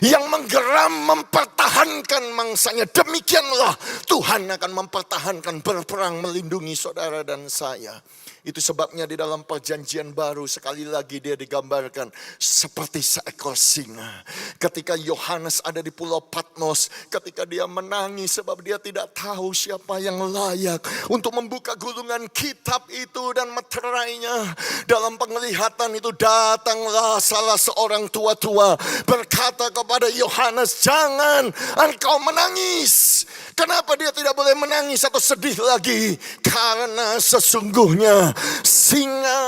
yang menggeram mempertahankan mangsanya. Demikianlah Tuhan akan mempertahankan, berperang, melindungi saudara dan saya. Itu sebabnya di dalam perjanjian baru sekali lagi dia digambarkan seperti seekor singa. Ketika Yohanes ada di pulau Patmos, ketika dia menangis sebab dia tidak tahu siapa yang layak untuk membuka gulungan kitab itu dan meterainya. Dalam penglihatan itu datanglah salah seorang tua-tua berkata kepada Yohanes, jangan engkau menangis. Kenapa dia tidak boleh menangis atau sedih lagi? Karena sesungguhnya singa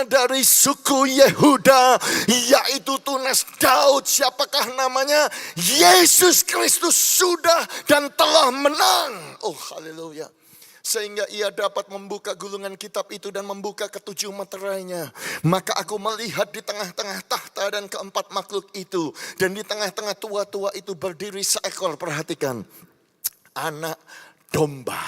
dari suku Yehuda, yaitu tunas Daud, siapakah namanya? Yesus Kristus sudah dan telah menang. Oh haleluya. Sehingga ia dapat membuka gulungan kitab itu dan membuka ketujuh meterainya. Maka aku melihat di tengah-tengah tahta dan keempat makhluk itu. Dan di tengah-tengah tua-tua itu berdiri seekor, perhatikan, anak domba.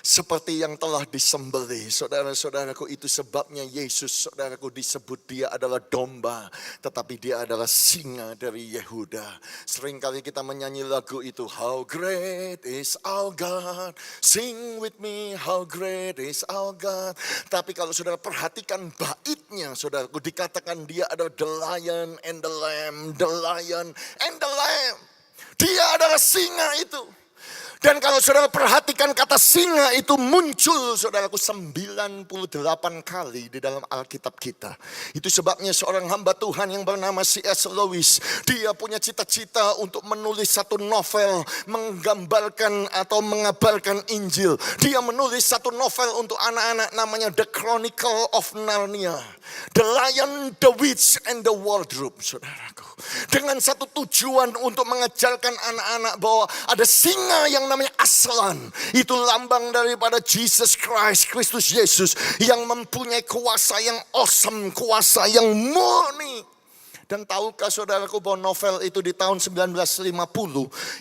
Seperti yang telah disembelih. Saudara-saudaraku, itu sebabnya Yesus, saudaraku, disebut dia adalah domba. Tetapi dia adalah singa dari Yehuda. Seringkali kita menyanyi lagu itu. How great is our God. Sing with me, how great is our God. Tapi kalau saudara perhatikan baitnya, saudaraku, dikatakan dia adalah the lion and the lamb. The lion and the lamb. Dia adalah singa itu. Dan kalau saudara perhatikan kata singa itu muncul, saudaraku, 98 kali di dalam Alkitab kita. Itu sebabnya seorang hamba Tuhan yang bernama C.S. Lewis, dia punya cita-cita untuk menulis satu novel menggambarkan atau mengabarkan Injil. Dia menulis satu novel untuk anak-anak namanya The Chronicle of Narnia. The Lion, the Witch, and the Wardrobe, saudaraku. Dengan satu tujuan untuk mengajarkan anak-anak bahwa ada singa yang namanya Aslan. Itu lambang daripada Jesus Christ, Kristus Yesus yang mempunyai kuasa yang awesome, kuasa yang murni. Dan tahukah saudaraku bahwa novel itu di tahun 1950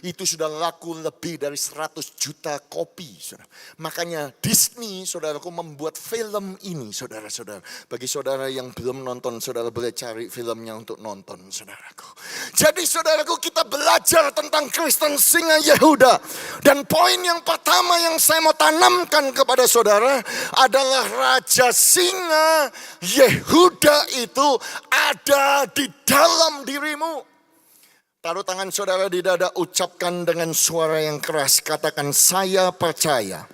itu sudah laku lebih dari 100 juta kopi. Saudara. Makanya Disney saudaraku membuat film ini saudara-saudara. Bagi saudara yang belum nonton, saudara boleh cari filmnya untuk nonton saudaraku. Jadi saudaraku, kita belajar tentang Kristen singa Yehuda. Dan poin yang pertama yang saya mau tanamkan kepada saudara adalah Raja Singa Yehuda itu ada di dalam dirimu. Taruh tangan saudara di dada, ucapkan dengan suara yang keras, katakan, saya percaya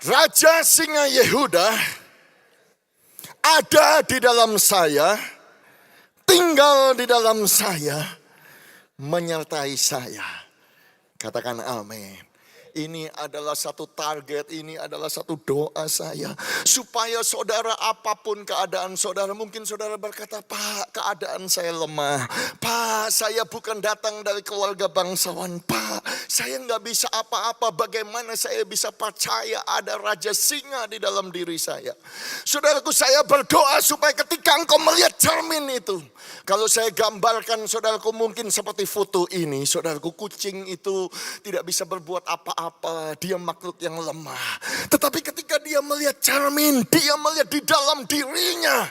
Raja Singa Yehuda ada di dalam saya, tinggal di dalam saya, menyertai saya. Katakan amin. Ini adalah satu target, ini adalah satu doa saya. Supaya saudara, apapun keadaan saudara, mungkin saudara berkata, Pak, keadaan saya lemah. Pak, saya bukan datang dari keluarga bangsawan. Pak, saya nggak bisa apa-apa. Bagaimana saya bisa percaya ada Raja Singa di dalam diri saya? Saudaraku, saya berdoa supaya ketika engkau melihat cermin itu, kalau saya gambarkan saudaraku mungkin seperti foto ini. Saudaraku, kucing itu tidak bisa berbuat apa-apa, dia makhluk yang lemah. Tetapi ketika dia melihat cermin, dia melihat di dalam dirinya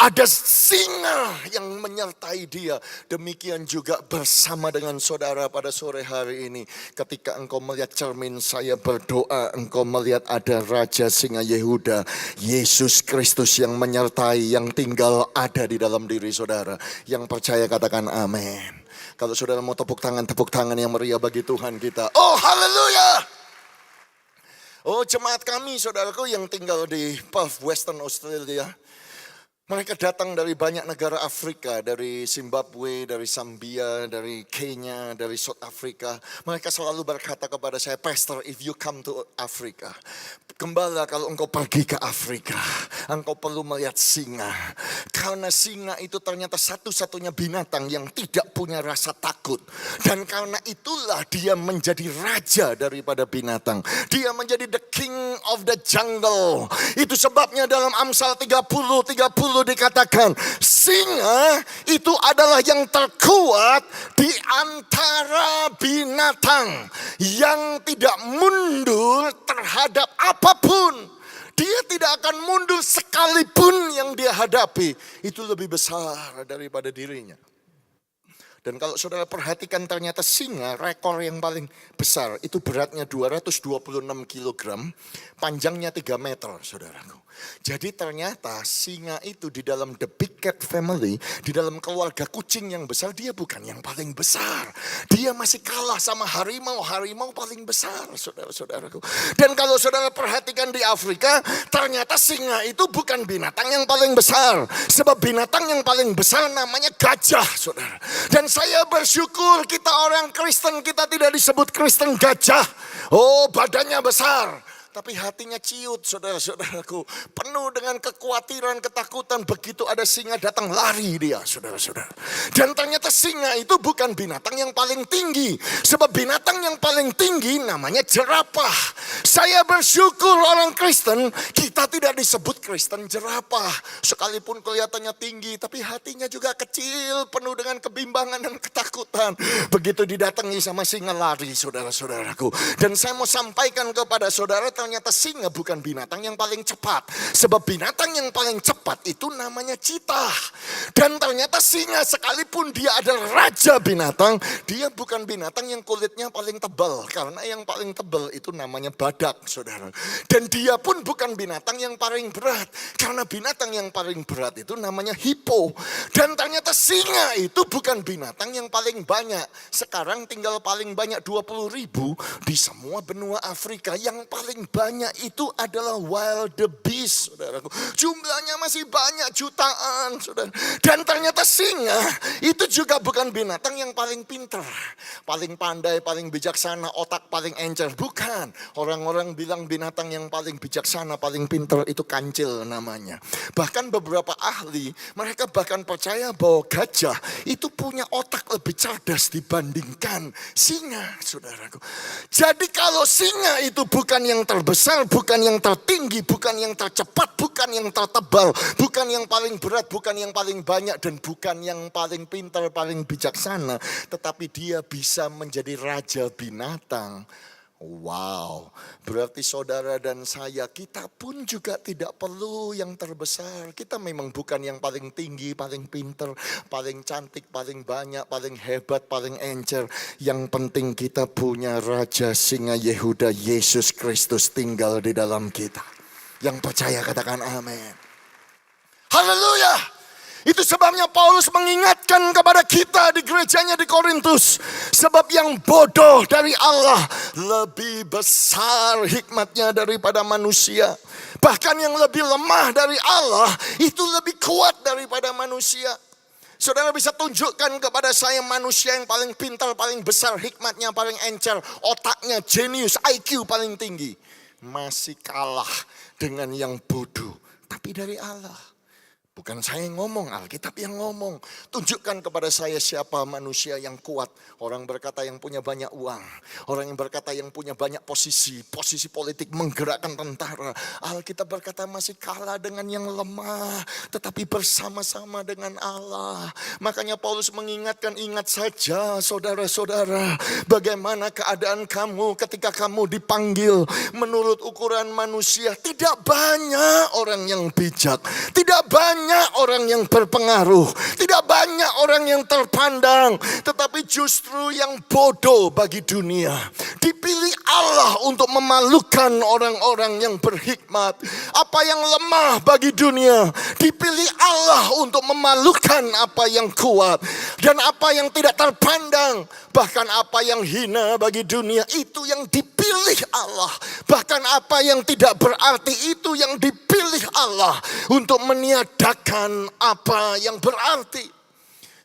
ada singa yang menyertai dia. Demikian juga bersama dengan saudara pada sore hari ini. Ketika engkau melihat cermin, saya berdoa engkau melihat ada Raja Singa Yehuda, Yesus Kristus yang menyertai, yang tinggal ada di dalam diri saudara. Yang percaya katakan amin. Kalau saudara mau tepuk tangan yang meriah bagi Tuhan kita. Oh haleluya. Oh jemaat kami saudaraku yang tinggal di Perth, Western Australia. Mereka datang dari banyak negara Afrika, dari Zimbabwe, dari Zambia, dari Kenya, dari South Africa. Mereka selalu berkata kepada saya, Pastor, if you come to Africa, gembala, kalau engkau pergi ke Afrika, engkau perlu melihat singa. Karena singa itu ternyata satu-satunya binatang yang tidak punya rasa takut. Dan karena itulah dia menjadi raja daripada binatang. Dia menjadi the king of the jungle. Itu sebabnya dalam Amsal 30 dikatakan, singa itu adalah yang terkuat di antara binatang yang tidak mundur terhadap apapun. Dia tidak akan mundur sekalipun yang dia hadapi. Itu lebih besar daripada dirinya. Dan kalau saudara perhatikan, ternyata singa rekor yang paling besar itu beratnya 226 kg, panjangnya 3 meter saudaraku. Jadi ternyata singa itu di dalam the big cat family, di dalam keluarga kucing yang besar, dia bukan yang paling besar. Dia masih kalah sama harimau paling besar saudara-saudaraku. Dan kalau saudara perhatikan di Afrika, ternyata singa itu bukan binatang yang paling besar. Sebab binatang yang paling besar namanya gajah saudara. Dan saya bersyukur kita orang Kristen, kita tidak disebut Kristen gajah. Oh badannya besar, tapi hatinya ciut saudara-saudaraku. Penuh dengan kekhawatiran, ketakutan. Begitu ada singa datang, lari dia saudara-saudara. Dan ternyata singa itu bukan binatang yang paling tinggi. Sebab binatang yang paling tinggi namanya jerapah. Saya bersyukur orang Kristen, kita tidak disebut Kristen jerapah. Sekalipun kelihatannya tinggi, tapi hatinya juga kecil, penuh dengan kebimbangan dan ketakutan. Begitu didatangi sama singa, lari saudara-saudaraku. Dan saya mau sampaikan kepada saudara, ternyata singa bukan binatang yang paling cepat. Sebab binatang yang paling cepat itu namanya cheetah. Dan ternyata singa sekalipun dia adalah raja binatang, dia bukan binatang yang kulitnya paling tebal. Karena yang paling tebal itu namanya badak saudara. Dan dia pun bukan binatang yang paling berat. Karena binatang yang paling berat itu namanya hippo. Dan ternyata singa itu bukan binatang yang paling banyak. Sekarang tinggal paling banyak 20.000 di semua benua Afrika. Yang paling banyak itu adalah wild beast, saudaraku. Jumlahnya masih banyak, jutaan, saudara. Dan ternyata singa itu juga bukan binatang yang paling pintar, paling pandai, paling bijaksana, otak paling encer. Bukan. Orang-orang bilang binatang yang paling bijaksana, paling pintar itu kancil namanya. Bahkan beberapa ahli, mereka bahkan percaya bahwa gajah itu punya otak lebih cerdas dibandingkan singa, saudaraku. Jadi kalau singa itu bukan yang terbesar, bukan yang tertinggi, bukan yang tercepat, bukan yang tertebal, bukan yang paling berat, bukan yang paling banyak, dan bukan yang paling pintar, paling bijaksana, tetapi dia bisa menjadi raja binatang. Wow, berarti saudara dan saya, kita pun juga tidak perlu yang terbesar. Kita memang bukan yang paling tinggi, paling pinter, paling cantik, paling banyak, paling hebat, paling encer. Yang penting kita punya Raja Singa Yehuda, Yesus Kristus tinggal di dalam kita. Yang percaya katakan amin. Haleluya. Itu sebabnya Paulus mengingatkan kepada kita di gerejanya di Korintus. Sebab yang bodoh dari Allah lebih besar hikmatnya daripada manusia. Bahkan yang lebih lemah dari Allah itu lebih kuat daripada manusia. Saudara bisa tunjukkan kepada saya manusia yang paling pintar, paling besar hikmatnya, paling encer, otaknya jenius, IQ paling tinggi. Masih kalah dengan yang bodoh. Tapi dari Allah. Bukan saya yang ngomong, Alkitab yang ngomong. Tunjukkan kepada saya siapa manusia yang kuat. Orang berkata yang punya banyak uang. Orang yang berkata yang punya banyak posisi. Posisi politik menggerakkan tentara. Alkitab berkata masih kalah dengan yang lemah. Tetapi bersama-sama dengan Allah. Makanya Paulus mengingatkan, ingat saja saudara-saudara. Bagaimana keadaan kamu ketika kamu dipanggil menurut ukuran manusia. Tidak banyak orang yang bijak. Tidak banyak orang yang berpengaruh, tidak banyak orang yang terpandang, tetapi justru yang bodoh bagi dunia. Dipilih Allah untuk memalukan orang-orang yang berhikmat. Apa yang lemah bagi dunia, dipilih Allah untuk memalukan apa yang kuat. Dan apa yang tidak terpandang, bahkan apa yang hina bagi dunia, itu yang dipilih Allah. Bahkan apa yang tidak berarti, itu yang dipilih Allah untuk meniadakan apa yang berarti.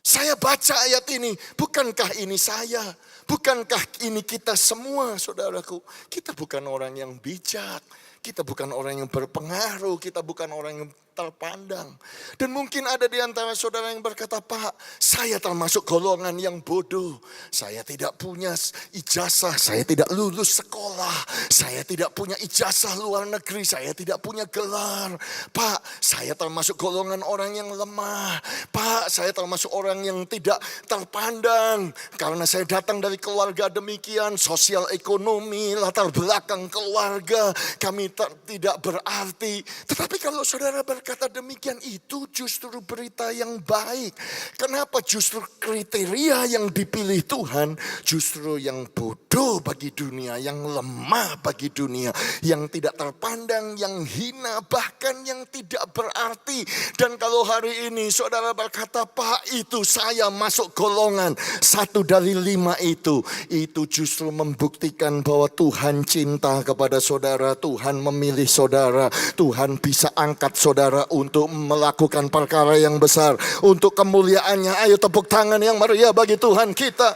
Saya baca ayat ini, bukankah ini saya? Bukankah ini kita semua, saudaraku? Kita bukan orang yang bijak, kita bukan orang yang berpengaruh, kita bukan orang yang terpandang. Dan mungkin ada di antara saudara yang berkata, Pak, saya termasuk golongan yang bodoh. Saya tidak punya ijazah, saya tidak lulus sekolah. Saya tidak punya ijazah luar negeri, saya tidak punya gelar. Pak, saya termasuk golongan orang yang lemah. Pak, saya termasuk orang yang tidak terpandang. Karena saya datang dari keluarga demikian, sosial ekonomi, latar belakang keluarga, kami tidak berarti. Tetapi kalau saudara berkata demikian, itu justru berita yang baik. Kenapa justru kriteria yang dipilih Tuhan justru yang bodoh bagi dunia, yang lemah bagi dunia, yang tidak terpandang, yang hina, bahkan yang tidak berarti. Dan kalau hari ini saudara berkata, Pak, itu saya masuk golongan 1 dari 5 itu justru membuktikan bahwa Tuhan cinta kepada saudara, Tuhan memilih saudara, Tuhan bisa angkat saudara untuk melakukan perkara yang besar untuk kemuliaannya. Ayo tepuk tangan yang meriah bagi Tuhan kita.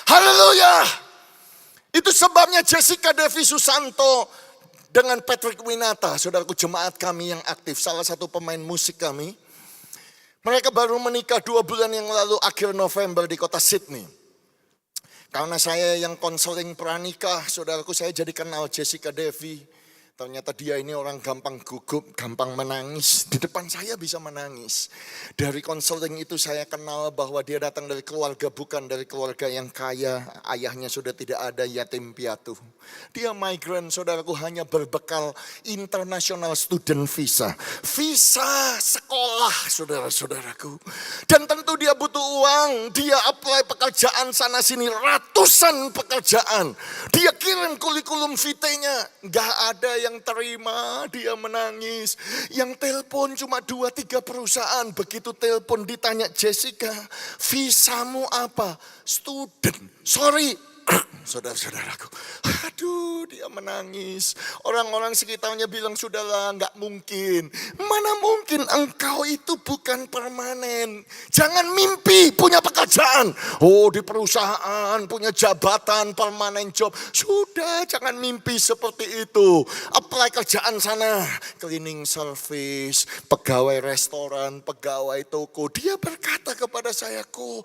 Haleluya. Itu sebabnya Jessica Devi Susanto dengan Patrick Winata, saudaraku, jemaat kami yang aktif, salah satu pemain musik kami. Mereka baru menikah 2 bulan yang lalu, akhir November di kota Sydney. Karena saya yang konseling pranikah, saudaraku, saya jadi kenal Jessica Devi. Ternyata dia ini orang gampang gugup, gampang menangis. Di depan saya bisa menangis. Dari konseling itu saya kenal bahwa dia datang dari keluarga, bukan dari keluarga yang kaya. Ayahnya sudah tidak ada, yatim piatu. Dia migran, saudaraku, hanya berbekal international student visa. Visa sekolah, saudara-saudaraku. Dan tentu dia butuh uang. Dia apply pekerjaan sana sini, ratusan pekerjaan. Dia kirim kurikulum vitae-nya. Gak ada yang terima, dia menangis. Yang telepon cuma 2-3 perusahaan. Begitu telepon ditanya, Jessica, visamu apa? Student. Sorry, saudara-saudaraku. Aduh, dia menangis. Orang-orang sekitarnya bilang, sudahlah, nggak mungkin. Mana mungkin, engkau itu bukan permanen. Jangan mimpi punya pekerjaan. Oh, di perusahaan punya jabatan, permanen job. Sudah, jangan mimpi seperti itu. Apply kerjaan sana, cleaning service, pegawai restoran, pegawai toko. Dia berkata kepada saya, aku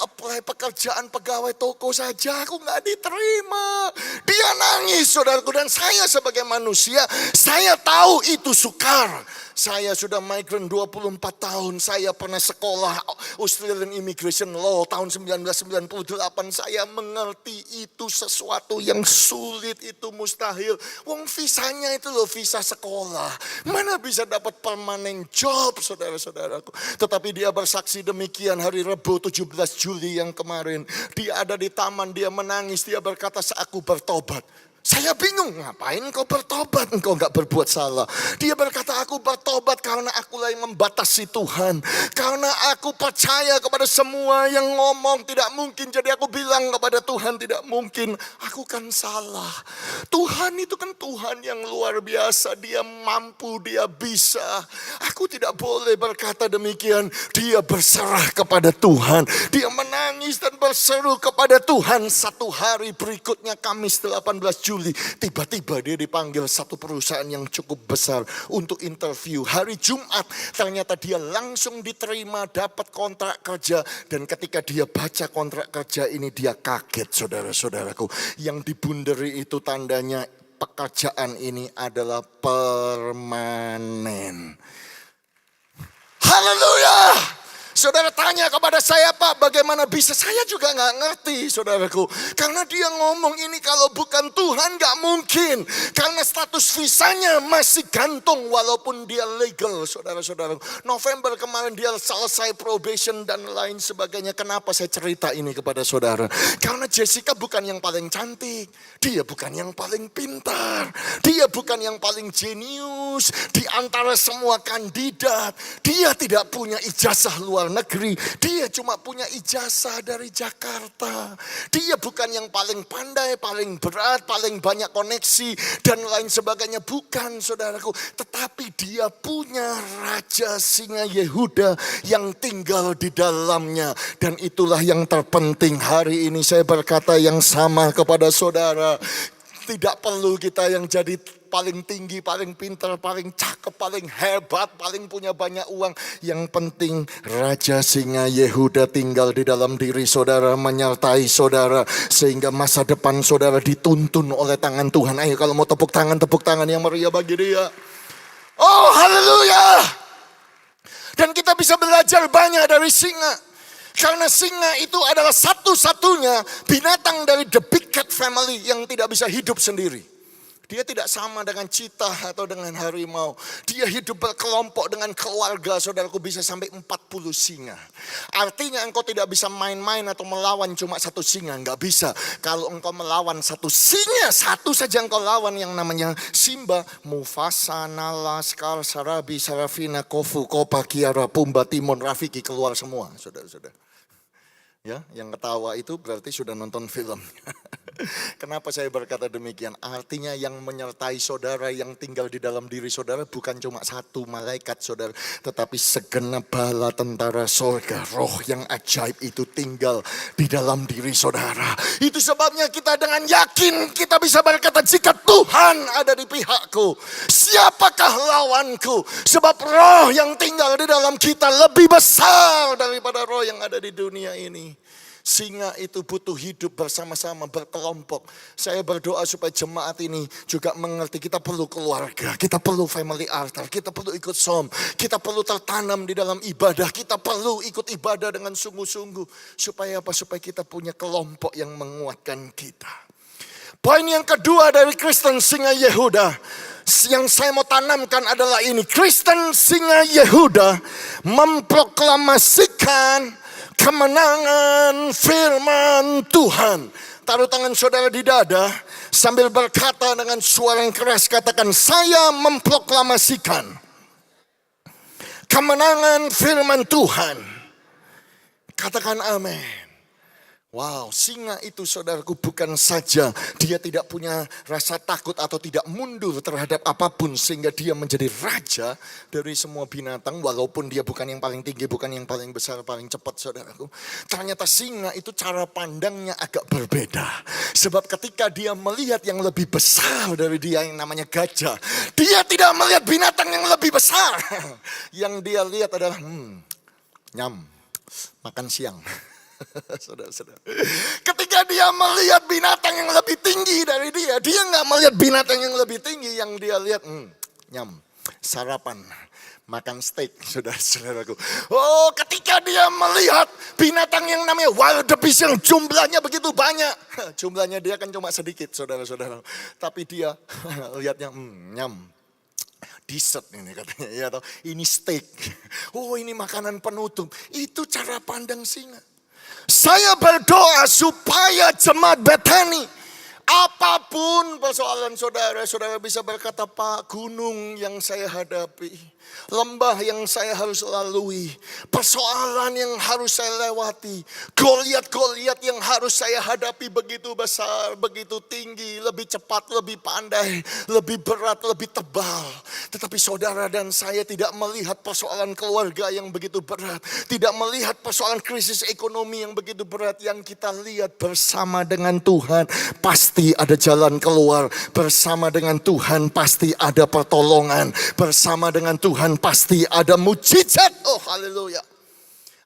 apply pekerjaan pegawai toko saja, aku nggak diterima. Dia nangis, saudaraku, dan saya sebagai manusia, saya tahu itu sukar. Saya sudah migran 24 tahun, saya pernah sekolah Australian Immigration Law tahun 1998. Saya mengerti itu sesuatu yang sulit, itu mustahil. Wong visanya itu loh, visa sekolah. Mana bisa dapat permanent job, saudara-saudaraku. Tetapi dia bersaksi demikian hari Rabu 17 Juli yang kemarin. Dia ada di taman, dia menangis, dia berkata, aku bertobat. Saya bingung, ngapain kau bertobat? Engkau gak berbuat salah. Dia berkata, aku bertobat karena aku yang membatasi Tuhan. Karena aku percaya kepada semua yang ngomong tidak mungkin. Jadi aku bilang kepada Tuhan, tidak mungkin. Aku kan salah. Tuhan itu kan Tuhan yang luar biasa. Dia mampu, dia bisa. Aku tidak boleh berkata demikian. Dia berserah kepada Tuhan. Dia menangis dan berseru kepada Tuhan. Satu hari berikutnya, Kamis 18 Juli, tiba-tiba dia dipanggil satu perusahaan yang cukup besar untuk interview. Hari Jumat ternyata dia langsung diterima, dapat kontrak kerja. Dan ketika dia baca kontrak kerja ini, dia kaget, saudara-saudaraku. Yang dibunderi itu tandanya pekerjaan ini adalah permanen. Haleluya! Saudara tanya kepada saya, Pak, bagaimana bisa? Saya juga gak ngerti, saudaraku. Karena dia ngomong ini kalau bukan Tuhan gak mungkin. Karena status visanya masih gantung walaupun dia legal, saudara-saudara. November kemarin dia selesai probation dan lain sebagainya. Kenapa saya cerita ini kepada saudara? Karena Jessica bukan yang paling cantik. Dia bukan yang paling pintar. Dia bukan yang paling jenius. Di antara semua kandidat, dia tidak punya ijazah luar negeri. Dia cuma punya ijazah dari Jakarta. Dia bukan yang paling pandai, paling berat, paling banyak koneksi dan lain sebagainya. Bukan, saudaraku. Tetapi dia punya Raja Singa Yehuda yang tinggal di dalamnya. Dan itulah yang terpenting. Hari ini saya berkata yang sama kepada saudara. Tidak perlu kita yang jadi paling tinggi, paling pintar, paling cakep, paling hebat, paling punya banyak uang. Yang penting Raja Singa Yehuda tinggal di dalam diri saudara, menyertai saudara. Sehingga masa depan saudara dituntun oleh tangan Tuhan. Ayo kalau mau tepuk tangan yang meriah bagi dia. Oh haleluya. Dan kita bisa belajar banyak dari singa. Karena singa itu adalah satu-satunya binatang dari the big cat family yang tidak bisa hidup sendiri. Dia tidak sama dengan cheetah atau dengan harimau. Dia hidup berkelompok dengan keluarga, saudaraku, bisa sampai 40 singa. Artinya engkau tidak bisa main-main atau melawan cuma satu singa. Enggak bisa. Kalau engkau melawan satu singa, satu saja engkau lawan yang namanya Simba, Mufasa, Nala, Scar, Sarabi, Sarafina, Kofu, Kopa, Kiara, Pumba, Timon, Rafiki keluar semua, saudara-saudara. Ya, yang ketawa itu berarti sudah nonton film. Kenapa saya berkata demikian? Artinya yang menyertai saudara, yang tinggal di dalam diri saudara bukan cuma satu malaikat saudara, tetapi segenap bala tentara sorga. Roh yang ajaib itu tinggal di dalam diri saudara. Itu sebabnya kita dengan yakin kita bisa berkata, jika Tuhan ada di pihakku, siapakah lawanku? Sebab roh yang tinggal di dalam kita lebih besar daripada roh yang ada di dunia ini. Singa itu butuh hidup bersama-sama, berkelompok. Saya berdoa supaya jemaat ini juga mengerti kita perlu keluarga, kita perlu family altar, kita perlu ikut som, kita perlu tertanam di dalam ibadah, kita perlu ikut ibadah dengan sungguh-sungguh. Supaya apa? Supaya kita punya kelompok yang menguatkan kita. Poin yang kedua dari Kristen Singa Yehuda yang saya mau tanamkan adalah ini. Kristen Singa Yehuda memproklamasikan kemenangan firman Tuhan. Taruh tangan saudara di dada sambil berkata dengan suara yang keras, katakan, saya memproklamasikan kemenangan firman Tuhan. Katakan amin. Wow, singa itu saudaraku bukan saja dia tidak punya rasa takut atau tidak mundur terhadap apapun sehingga dia menjadi raja dari semua binatang walaupun dia bukan yang paling tinggi, bukan yang paling besar, paling cepat saudaraku. Ternyata singa itu cara pandangnya agak berbeda. Sebab ketika dia melihat yang lebih besar dari dia yang namanya gajah, dia tidak melihat binatang yang lebih besar. Yang dia lihat adalah makan siang. Saudara-saudara, ketika dia melihat binatang yang lebih tinggi dari dia nggak melihat binatang yang lebih tinggi. Yang dia lihat sarapan, makan steak, saudara-saudaraku. Oh, ketika dia melihat binatang yang namanya wildebeest yang jumlahnya begitu banyak, jumlahnya dia kan cuma sedikit, saudara-saudara. Tapi dia lihatnya dessert ini katanya, ya atau ini steak. Oh, ini makanan penutup. Itu cara pandang singa. Saya berdoa supaya jemaat Bethany, apapun persoalan saudara, saudara bisa berkata, Pak, gunung yang saya hadapi, lembah yang saya harus lalui, persoalan yang harus saya lewati, Goliat yang harus saya hadapi begitu besar, begitu tinggi, lebih cepat, lebih pandai, lebih berat, lebih tebal. Tetapi saudara dan saya tidak melihat persoalan keluarga yang begitu berat, tidak melihat persoalan krisis ekonomi yang begitu berat. Yang kita lihat bersama dengan Tuhan pasti ada jalan keluar, bersama dengan Tuhan pasti ada pertolongan, bersama dengan Tuhan pasti ada mujizat. Oh, haleluya.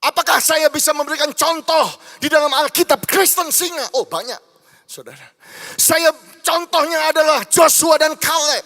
Apakah saya bisa memberikan contoh di dalam Alkitab Kristen singa? Oh, banyak, saudara. Contohnya adalah Joshua dan Caleb.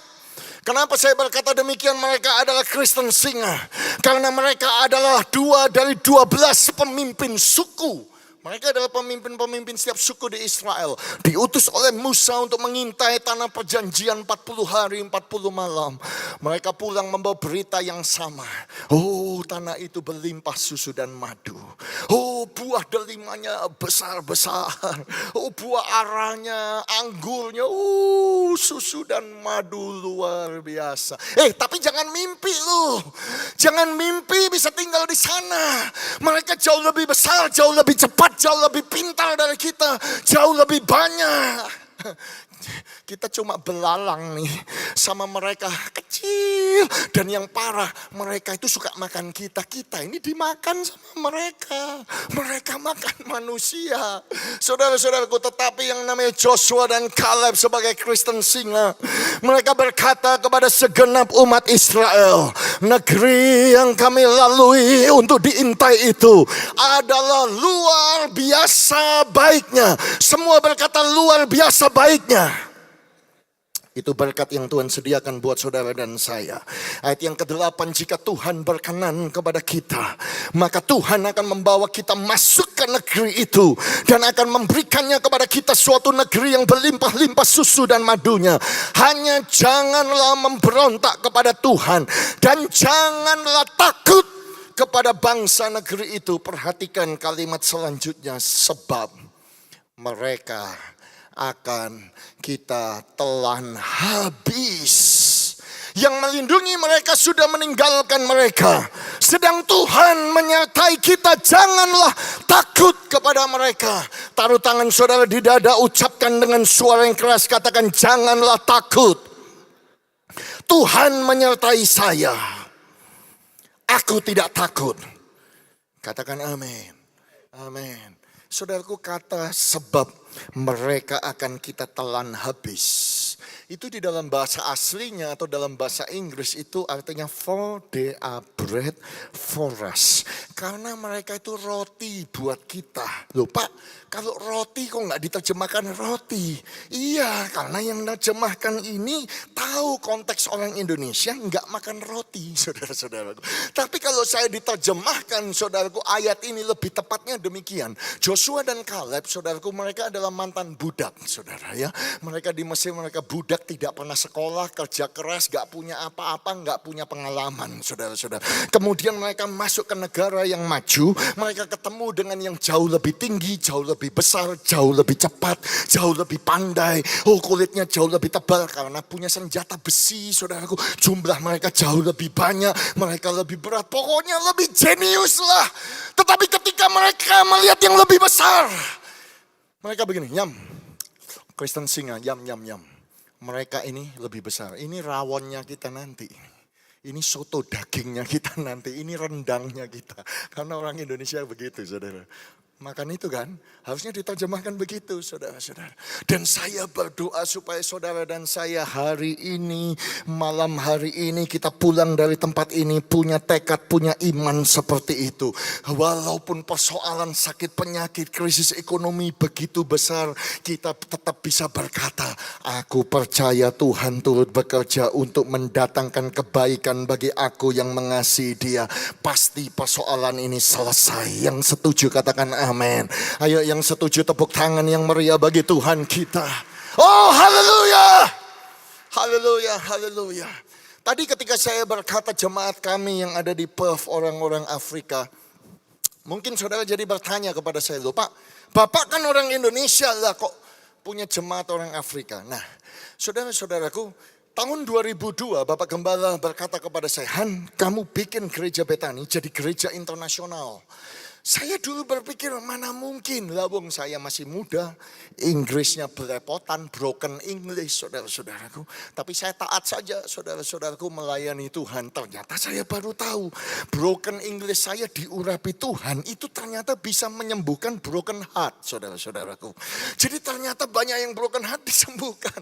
Kenapa saya berkata demikian? Mereka adalah Kristen singa karena mereka adalah 2 dari 12 pemimpin suku. Mereka adalah pemimpin-pemimpin setiap suku di Israel. Diutus oleh Musa untuk mengintai tanah perjanjian 40 hari 40 malam. Mereka pulang membawa berita yang sama. Oh, tanah itu berlimpah susu dan madu. Oh, buah delimanya besar-besar. Oh, buah aranya, anggurnya, susu dan madu luar biasa. Tapi jangan mimpi lu. Jangan mimpi bisa tinggal di sana. Mereka jauh lebih besar, jauh lebih cepat, jauh lebih pintar dari kita, jauh lebih banyak. Kita cuma belalang nih sama mereka kecil. Dan yang parah, mereka itu suka makan kita. Kita ini dimakan sama mereka. Mereka makan manusia. Saudara-saudaraku, tetapi yang namanya Joshua dan Caleb sebagai Kristen singa, mereka berkata kepada segenap umat Israel, negeri yang kami lalui untuk diintai itu adalah luar biasa baiknya. Semua berkata luar biasa baiknya. Itu berkat yang Tuhan sediakan buat saudara dan saya. Ayat yang ke-8, jika Tuhan berkenan kepada kita, maka Tuhan akan membawa kita masuk ke negeri itu dan akan memberikannya kepada kita suatu negeri yang berlimpah-limpah susu dan madunya. Hanya janganlah memberontak kepada Tuhan dan janganlah takut kepada bangsa negeri itu. Perhatikan kalimat selanjutnya, sebab mereka akan kita telan habis. Yang melindungi mereka sudah meninggalkan mereka. Sedang Tuhan menyertai kita, janganlah takut kepada mereka. Taruh tangan saudara di dada, ucapkan dengan suara yang keras, katakan janganlah takut. Tuhan menyertai saya. Aku tidak takut. Katakan amin. Amin. Saudaraku, kata sebab mereka akan kita telan habis, itu di dalam bahasa aslinya atau dalam bahasa Inggris itu artinya for they are bread for us. Karena mereka itu roti buat kita. Loh Pak, kalau roti kok nggak diterjemahkan roti? Iya, karena yang menerjemahkan ini tahu konteks orang Indonesia nggak makan roti, saudara-saudaraku. Tapi kalau saya diterjemahkan, saudaraku, ayat ini lebih tepatnya demikian. Joshua dan Caleb, saudaraku, mereka adalah mantan budak, saudara ya. Mereka di Mesir, mereka budak, tidak pernah sekolah, kerja keras, gak punya apa-apa, gak punya pengalaman, saudara-saudara. Kemudian mereka masuk ke negara yang maju, mereka ketemu dengan yang jauh lebih tinggi, jauh lebih besar, jauh lebih cepat, jauh lebih pandai. Oh, kulitnya jauh lebih tebal karena punya senjata besi, saudaraku. Jumlah mereka jauh lebih banyak, mereka lebih berat, pokoknya lebih jenius lah. Tetapi ketika mereka melihat yang lebih besar, Mereka begini, yam. Kristen singa, yam, yam, yam. Mereka ini lebih besar. Ini rawonnya kita nanti. Ini soto dagingnya kita nanti. Ini rendangnya kita. Karena orang Indonesia begitu, saudara. Makan itu kan, harusnya diterjemahkan begitu, saudara-saudara. Dan saya berdoa supaya saudara dan saya hari ini, malam hari ini kita pulang dari tempat ini punya tekad, punya iman seperti itu. Walaupun persoalan sakit penyakit, krisis ekonomi begitu besar, kita tetap bisa berkata, aku percaya Tuhan turut bekerja untuk mendatangkan kebaikan bagi aku yang mengasihi Dia. Pasti persoalan ini selesai. Yang setuju katakan amin. Ayo yang setuju tepuk tangan yang meriah bagi Tuhan kita. Oh haleluya. Haleluya, haleluya. Tadi ketika saya berkata jemaat kami yang ada di Perth, orang-orang Afrika. Mungkin saudara jadi bertanya kepada saya, loh Pak, Bapak kan orang Indonesia lah kok punya jemaat orang Afrika. Nah saudara-saudaraku, tahun 2002 Bapak Gembala berkata kepada saya, Han, kamu bikin gereja Betani jadi gereja internasional. Saya dulu berpikir mana mungkin, labung saya masih muda, Inggrisnya belepotan, broken English saudara-saudaraku. Tapi saya taat saja saudara-saudaraku melayani Tuhan. Ternyata saya baru tahu broken English saya diurapi Tuhan itu ternyata bisa menyembuhkan broken heart saudara-saudaraku. Jadi ternyata banyak yang broken heart disembuhkan.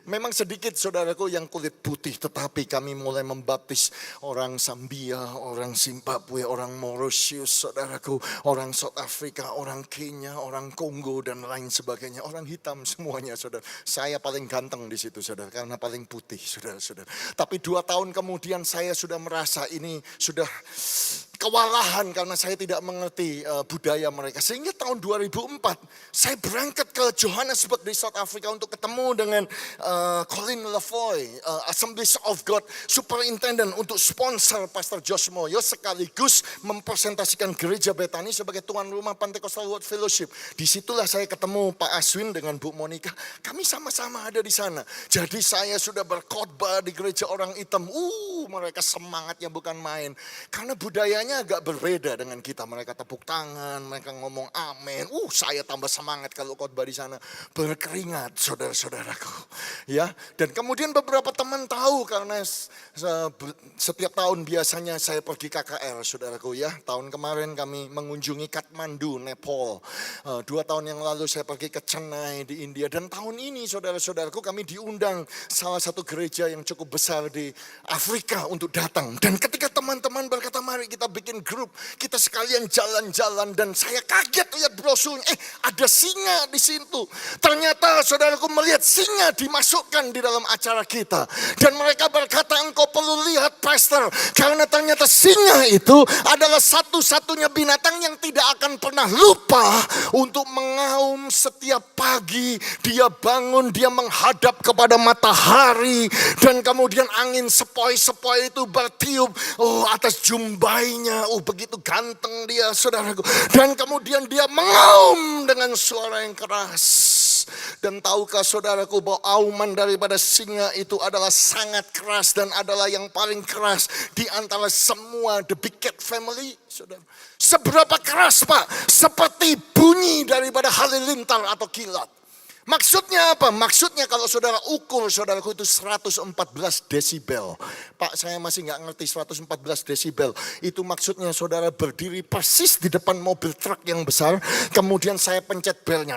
Memang sedikit saudaraku yang kulit putih, tetapi kami mulai membaptis orang Zambia, orang Zimbabwe, orang Mauritius saudaraku, orang South Africa, orang Kenya, orang Kongo dan lain sebagainya. Orang hitam semuanya saudara. Saya paling ganteng di situ saudara, karena paling putih saudara-saudara. Tapi 2 tahun kemudian saya sudah merasa ini sudah kewalahan karena saya tidak mengerti budaya mereka. Sehingga tahun 2004 saya berangkat ke Johannesburg di South Africa untuk ketemu dengan Colin Lafoy, Assemblies of God Superintendent untuk sponsor Pastor Josh Moyo sekaligus mempresentasikan gereja Betani sebagai tuan rumah Pentecostal World Fellowship. Disitulah saya ketemu Pak Aswin dengan Bu Monica. Kami sama-sama ada di sana. Jadi saya sudah berkhotbah di gereja orang hitam. Mereka semangatnya bukan main. Karena budayanya agak berbeda dengan kita. Mereka tepuk tangan, mereka ngomong amin. Saya tambah semangat kalau khotbah di sana. Berkeringat saudara-saudaraku. Ya, dan kemudian beberapa teman tahu karena setiap tahun biasanya saya pergi KKR saudaraku ya. Tahun kemarin kami mengunjungi Kathmandu, Nepal. 2 tahun yang lalu saya pergi ke Chennai di India. Dan tahun ini saudara-saudaraku kami diundang salah satu gereja yang cukup besar di Afrika untuk datang. Dan ketika teman-teman berkata mari kita bikin grup, kita sekalian jalan-jalan dan saya kaget lihat brosurnya. Ada singa di situ. Ternyata saudaraku melihat singa dimasukkan di dalam acara kita. Dan mereka berkata engkau perlu lihat pastor. Karena ternyata singa itu adalah satu-satunya binatang yang tidak akan pernah lupa untuk mengaum setiap pagi. Dia bangun, dia menghadap kepada matahari. Dan kemudian angin sepoi-sepoi itu bertiup atas jumbainya. Begitu ganteng dia saudaraku. Dan kemudian dia mengaum dengan suara yang keras. Dan tahukah saudaraku bahwa auman daripada singa itu adalah sangat keras dan adalah yang paling keras di antara semua the Big Cat family, saudara. Seberapa keras Pak? Seperti bunyi daripada halilintar atau kilat. Maksudnya apa? Maksudnya kalau saudara ukur saudaraku itu 114 desibel. Pak saya masih gak ngerti 114 desibel. Itu maksudnya saudara berdiri persis di depan mobil truk yang besar. Kemudian saya pencet belnya.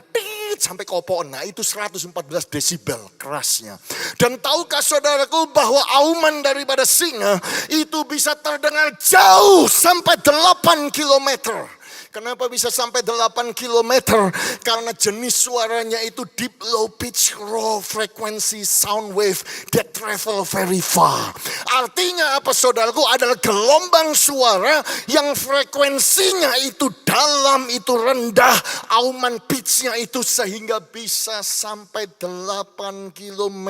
Sampai kopoan. Nah itu 114 desibel kerasnya. Dan tahukah saudaraku bahwa auman daripada singa itu bisa terdengar jauh sampai 8 kilometer. Kenapa bisa sampai 8 km? Karena jenis suaranya itu deep low pitch raw frequency sound wave that travel very far. Artinya apa saudaraku? Adalah gelombang suara yang frekuensinya itu dalam, itu rendah. Auman pitchnya itu sehingga bisa sampai 8 km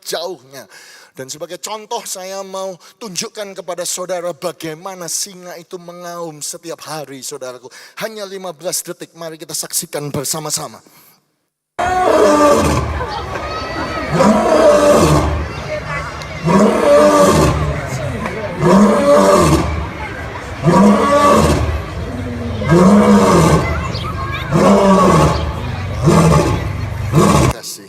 jauhnya. Dan sebagai contoh saya mau tunjukkan kepada saudara bagaimana singa itu mengaum setiap hari saudaraku. Hanya 15 detik, mari kita saksikan bersama-sama. kasih.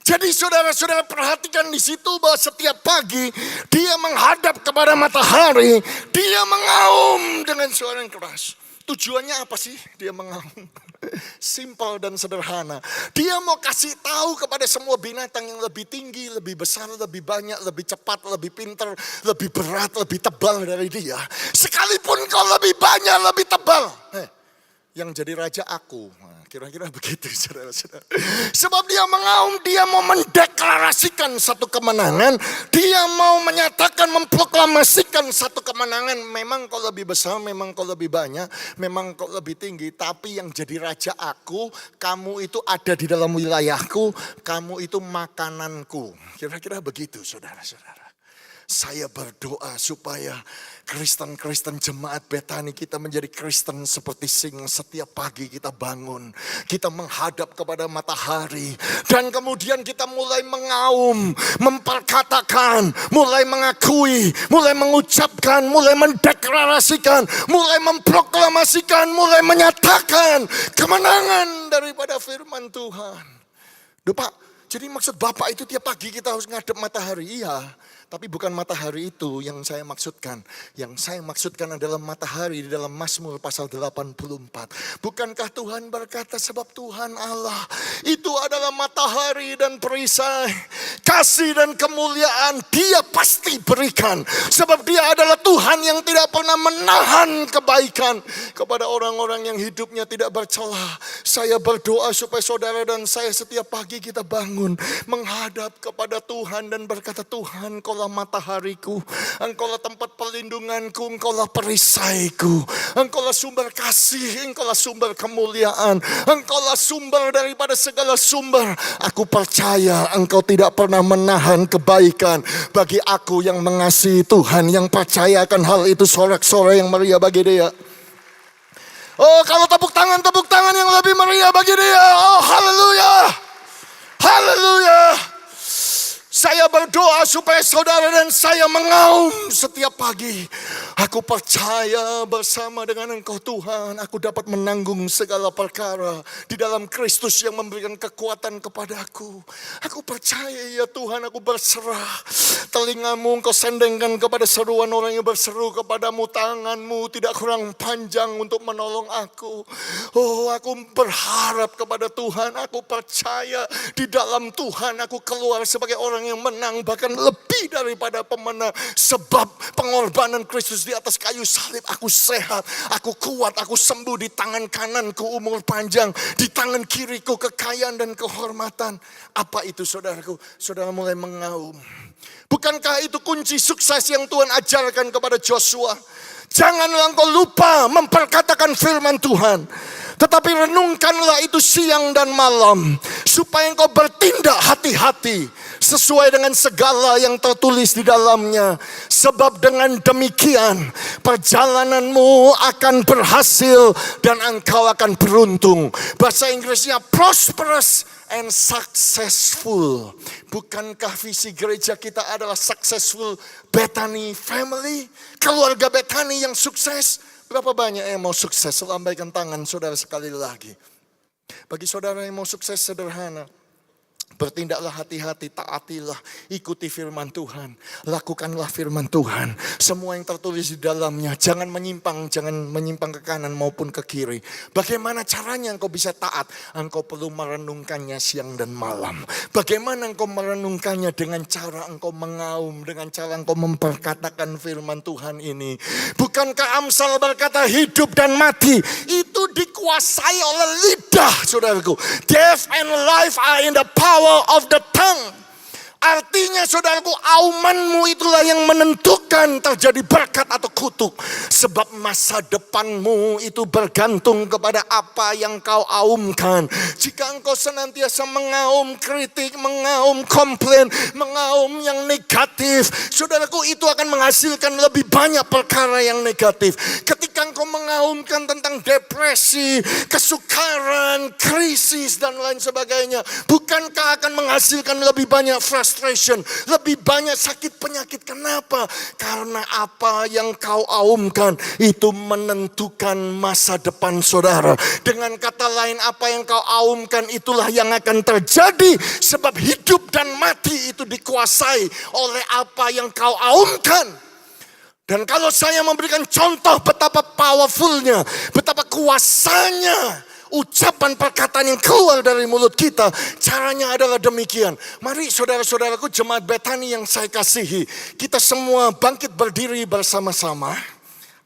Jadi saudara-saudara perhatikan di situ bahwa setiap pagi dia menghadap kepada matahari, dia mengaum dengan suara yang keras. Tujuannya apa sih dia mengaum? Simpel dan sederhana. Dia mau kasih tahu kepada semua binatang yang lebih tinggi, lebih besar, lebih banyak, lebih cepat, lebih pintar, lebih berat, lebih tebal dari dia. Sekalipun kau lebih banyak, lebih tebal. Yang jadi raja aku. Kira-kira begitu saudara-saudara. Sebab dia mengaum, dia mau mendeklarasikan satu kemenangan. Dia mau menyatakan, memproklamasikan satu kemenangan. Memang kau lebih besar, memang kau lebih banyak, memang kau lebih tinggi. Tapi yang jadi raja aku, kamu itu ada di dalam wilayahku, kamu itu makananku. Kira-kira begitu saudara-saudara. Saya berdoa supaya Kristen-Kristen jemaat Betani kita menjadi Kristen seperti singa. Setiap pagi kita bangun, kita menghadap kepada matahari. Dan kemudian kita mulai mengaum, memperkatakan, mulai mengakui, mulai mengucapkan, mulai mendeklarasikan, mulai memproklamasikan, mulai menyatakan kemenangan daripada firman Tuhan. Duh Pak, jadi maksud Bapak itu tiap pagi kita harus ngadep matahari? Iya. Tapi bukan matahari itu yang saya maksudkan. Yang saya maksudkan adalah matahari di dalam Mazmur pasal 84. Bukankah Tuhan berkata sebab Tuhan Allah itu adalah matahari dan perisai. Kasih dan kemuliaan dia pasti berikan. Sebab dia adalah Tuhan yang tidak pernah menahan kebaikan kepada orang-orang yang hidupnya tidak bercela. Saya berdoa supaya saudara dan saya setiap pagi kita bangun menghadap kepada Tuhan dan berkata, Tuhan Engkaulah matahariku, Engkaulah tempat perlindunganku, Engkaulah perisaiku, Engkaulah sumber kasih, Engkaulah sumber kemuliaan, Engkaulah sumber daripada segala sumber. Aku percaya Engkau tidak pernah menahan kebaikan bagi aku yang mengasihi Tuhan, yang percaya akan hal itu. Sorak-sorai yang meriah bagi dia. Oh, kalau tepuk tangan yang lebih meriah bagi dia. Oh, haleluya. Haleluya. Saya berdoa supaya saudara dan saya mengaum setiap pagi. Aku percaya bersama dengan Engkau Tuhan, aku dapat menanggung segala perkara di dalam Kristus yang memberikan kekuatan kepadaku. Aku percaya ya Tuhan, aku berserah. Telingamu Engkau sendengkan kepada seruan orang yang berseru kepadamu. Tanganmu tidak kurang panjang untuk menolong aku. Oh, aku berharap kepada Tuhan. Aku percaya di dalam Tuhan aku keluar sebagai orang yang menang, bahkan lebih daripada pemenang. Sebab pengorbanan Kristus di atas kayu salib, aku sehat, aku kuat, aku sembuh. Di tangan kananku umur panjang, di tangan kiriku kekayaan dan kehormatan. Apa itu saudaraku? Saudara mulai mengaum. Bukankah itu kunci sukses yang Tuhan ajarkan kepada Joshua? Janganlah engkau lupa memperkatakan firman Tuhan, tetapi renungkanlah itu siang dan malam, supaya engkau bertindak hati-hati sesuai dengan segala yang tertulis di dalamnya. Sebab dengan demikian perjalananmu akan berhasil dan engkau akan beruntung. Bahasa Inggrisnya prosperous and successful. Bukankah visi gereja kita adalah successful Betani family? Keluarga Betani yang sukses. Berapa banyak yang mau sukses? Lambaikan tangan saudara sekali lagi. Bagi saudara yang mau sukses sederhana. Bertindaklah hati-hati, taatilah, ikuti firman Tuhan. Lakukanlah firman Tuhan. Semua yang tertulis di dalamnya. Jangan menyimpang ke kanan maupun ke kiri. Bagaimana caranya engkau bisa taat? Engkau perlu merenungkannya siang dan malam. Bagaimana engkau merenungkannya? Dengan cara engkau mengaum, dengan cara engkau memperkatakan firman Tuhan ini. Bukankah Amsal berkata hidup dan mati itu dikuasai oleh lidah, saudaraku. Death and life are in the power of the tongue. Artinya saudaraku, aumanmu itulah yang menentukan terjadi berkat atau kutuk. Sebab masa depanmu itu bergantung kepada apa yang kau aumkan. Jika engkau senantiasa mengaum kritik, mengaum komplain, mengaum yang negatif, saudaraku, itu akan menghasilkan lebih banyak perkara yang negatif. Ketika engkau mengaumkan tentang depresi, kesukaran, krisis dan lain sebagainya, bukankah akan menghasilkan lebih banyak frustrasi frustration, lebih banyak sakit penyakit. Kenapa? Karena apa yang kau aumkan itu menentukan masa depan saudara. Dengan kata lain, apa yang kau aumkan itulah yang akan terjadi. Sebab hidup dan mati itu dikuasai oleh apa yang kau aumkan. Dan kalau saya memberikan contoh betapa powerfulnya, betapa kuasanya ucapan perkataan yang keluar dari mulut kita, caranya adalah demikian. Mari saudara-saudaraku jemaat Betani yang saya kasihi, kita semua bangkit berdiri bersama-sama.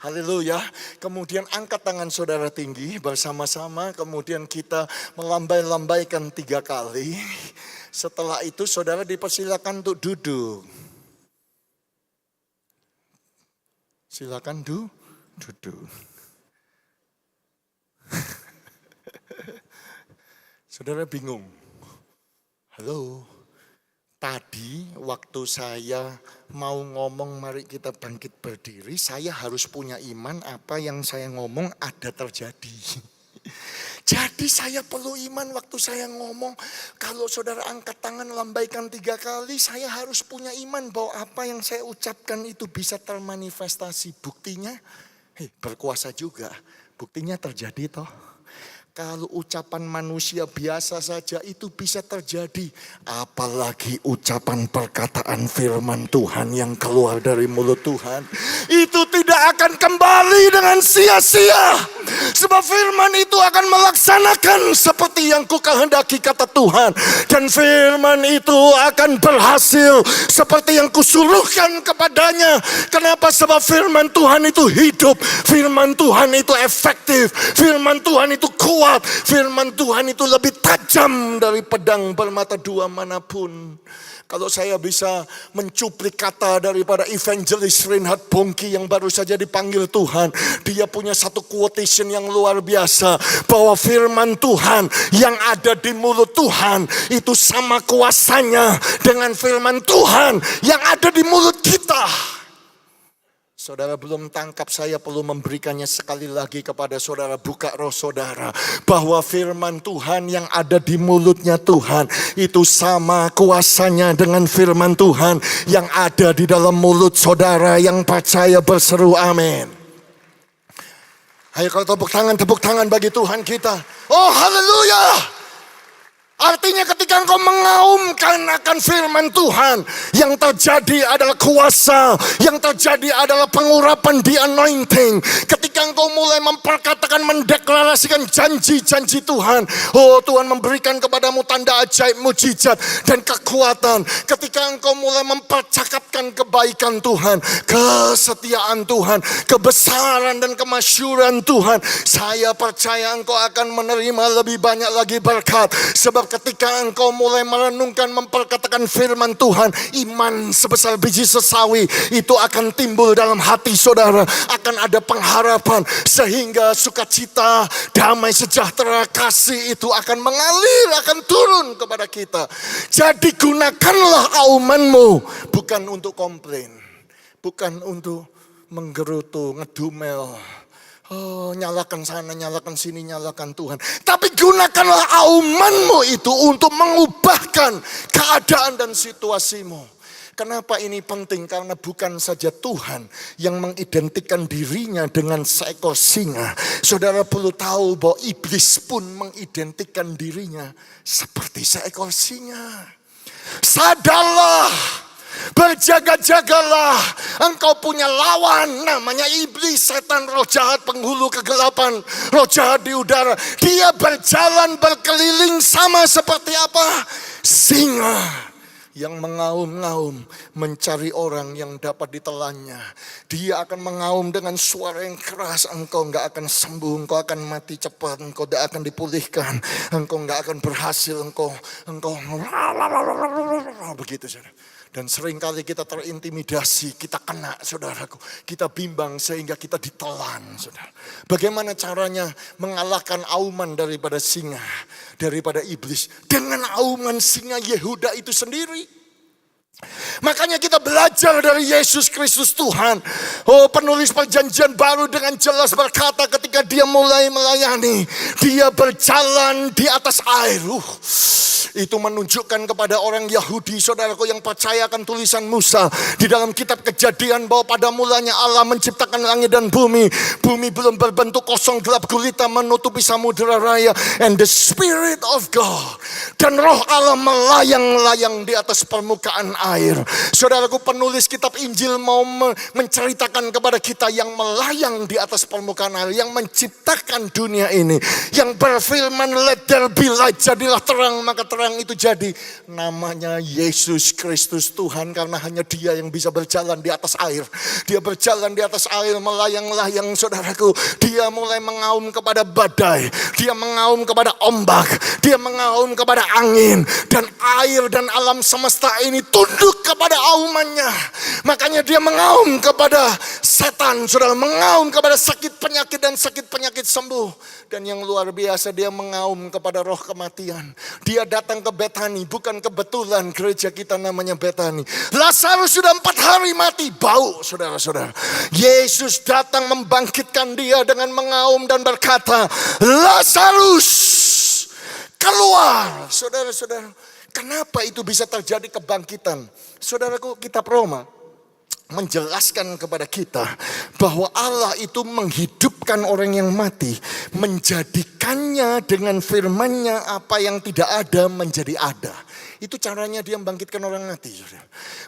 Haleluya. Kemudian angkat tangan saudara tinggi bersama-sama. Kemudian kita melambai-lambaikan 3 kali. Setelah itu saudara dipersilakan untuk duduk. Silakan duduk. Saudara bingung. Halo. Tadi waktu saya mau ngomong mari kita bangkit berdiri, saya harus punya iman apa yang saya ngomong ada terjadi. Jadi saya perlu iman waktu saya ngomong. Kalau saudara angkat tangan lambaikan 3 kali, saya harus punya iman bahwa apa yang saya ucapkan itu bisa termanifestasi. Buktinya berkuasa juga. Buktinya terjadi toh. Kalau ucapan manusia biasa saja itu bisa terjadi. Apalagi ucapan perkataan firman Tuhan yang keluar dari mulut Tuhan. Itu tidak akan kembali dengan sia-sia. Sebab firman itu akan melaksanakan seperti yang ku kehendaki kata Tuhan. Dan firman itu akan berhasil seperti yang kusuruhkan kepadanya. Kenapa? Sebab firman Tuhan itu hidup. Firman Tuhan itu efektif. Firman Tuhan itu kuat. Firman Tuhan itu lebih tajam dari pedang bermata 2 manapun. Kalau saya bisa mencuplik kata daripada evangelis Reinhard Bonnke yang baru saja dipanggil Tuhan. Dia punya satu quotation yang luar biasa. Bahwa firman Tuhan yang ada di mulut Tuhan itu sama kuasanya dengan firman Tuhan yang ada di mulut kita. Saudara belum tangkap, saya perlu memberikannya sekali lagi kepada saudara. Buka roh saudara. Bahwa firman Tuhan yang ada di mulutnya Tuhan itu sama kuasanya dengan firman Tuhan yang ada di dalam mulut saudara. Yang percaya berseru amin. Ayo kalau tepuk tangan bagi Tuhan kita. Oh haleluya. Artinya ketika engkau mengaumkan akan firman Tuhan, yang terjadi adalah kuasa, yang terjadi adalah pengurapan di anointing. Ketika engkau mulai memperkatakan, mendeklarasikan janji-janji Tuhan, oh Tuhan memberikan kepadamu tanda ajaib, mujizat dan kekuatan. Ketika engkau mulai mempercakapkan kebaikan Tuhan, kesetiaan Tuhan, kebesaran dan kemasyuran Tuhan, saya percaya engkau akan menerima lebih banyak lagi berkat. Sebab ketika engkau mulai merenungkan, memperkatakan firman Tuhan, iman sebesar biji sesawi itu akan timbul dalam hati saudara. Akan ada pengharapan sehingga sukacita, damai, sejahtera, kasih itu akan mengalir, akan turun kepada kita. Jadi gunakanlah aumanmu bukan untuk komplain, bukan untuk menggerutu, ngedumel. Oh, nyalakan sana, nyalakan sini, nyalakan Tuhan. Tapi gunakanlah aumanmu itu untuk mengubahkan keadaan dan situasimu. Kenapa ini penting? Karena bukan saja Tuhan yang mengidentikan dirinya dengan seekor singa. Saudara perlu tahu bahwa iblis pun mengidentikan dirinya seperti seekor singa. Sadarlah. Berjaga-jagalah, engkau punya lawan namanya iblis, setan, roh jahat, penghulu kegelapan, roh jahat di udara. Dia berjalan berkeliling sama seperti apa? Singa yang mengaum-ngaum mencari orang yang dapat ditelannya. Dia akan mengaum dengan suara yang keras, engkau gak akan sembuh, engkau akan mati cepat, engkau gak akan dipulihkan, engkau gak akan berhasil, engkau begitu saudara. Dan seringkali kita terintimidasi, kita kena saudaraku. Kita bimbang sehingga kita ditelan saudara. Bagaimana caranya mengalahkan auman daripada singa, daripada iblis? Dengan auman singa Yehuda itu sendiri. Makanya kita belajar dari Yesus Kristus Tuhan. Oh, penulis perjanjian baru dengan jelas berkata ketika dia mulai melayani, dia berjalan di atas air. Itu menunjukkan kepada orang Yahudi, saudaraku yang percaya akan tulisan Musa di dalam kitab Kejadian, bahwa pada mulanya Allah menciptakan langit dan bumi. Bumi belum berbentuk, kosong gelap gulita menutupi samudera raya. And the Spirit of God, dan roh Allah melayang-layang di atas permukaan air. Saudaraku, penulis kitab Injil mau menceritakan kepada kita yang melayang di atas permukaan air, yang menciptakan dunia ini, yang berfirman let there be light, jadilah terang, maka terang itu jadi. Namanya Yesus Kristus Tuhan, karena hanya dia yang bisa berjalan di atas air. Dia berjalan di atas air, melayang-layang, saudaraku. Dia mulai mengaum kepada badai, dia mengaum kepada ombak, dia mengaum kepada angin, dan air dan alam semesta ini tunduk kepada aumannya. Makanya dia mengaum kepada setan, saudara, mengaum kepada sakit penyakit dan sakit penyakit sembuh. Dan yang luar biasa, dia mengaum kepada roh kematian. Dia datang ke Betani, bukan kebetulan gereja kita namanya Betani. Lazarus sudah 4 hari mati, bau, saudara-saudara. Yesus datang membangkitkan dia dengan mengaum dan berkata, Lazarus, keluar. Saudara-saudara, kenapa itu bisa terjadi kebangkitan? Saudaraku, kitab Roma menjelaskan kepada kita bahwa Allah itu menghidupkan orang yang mati, menjadikannya dengan firman-Nya apa yang tidak ada menjadi ada. Itu caranya dia membangkitkan orang mati.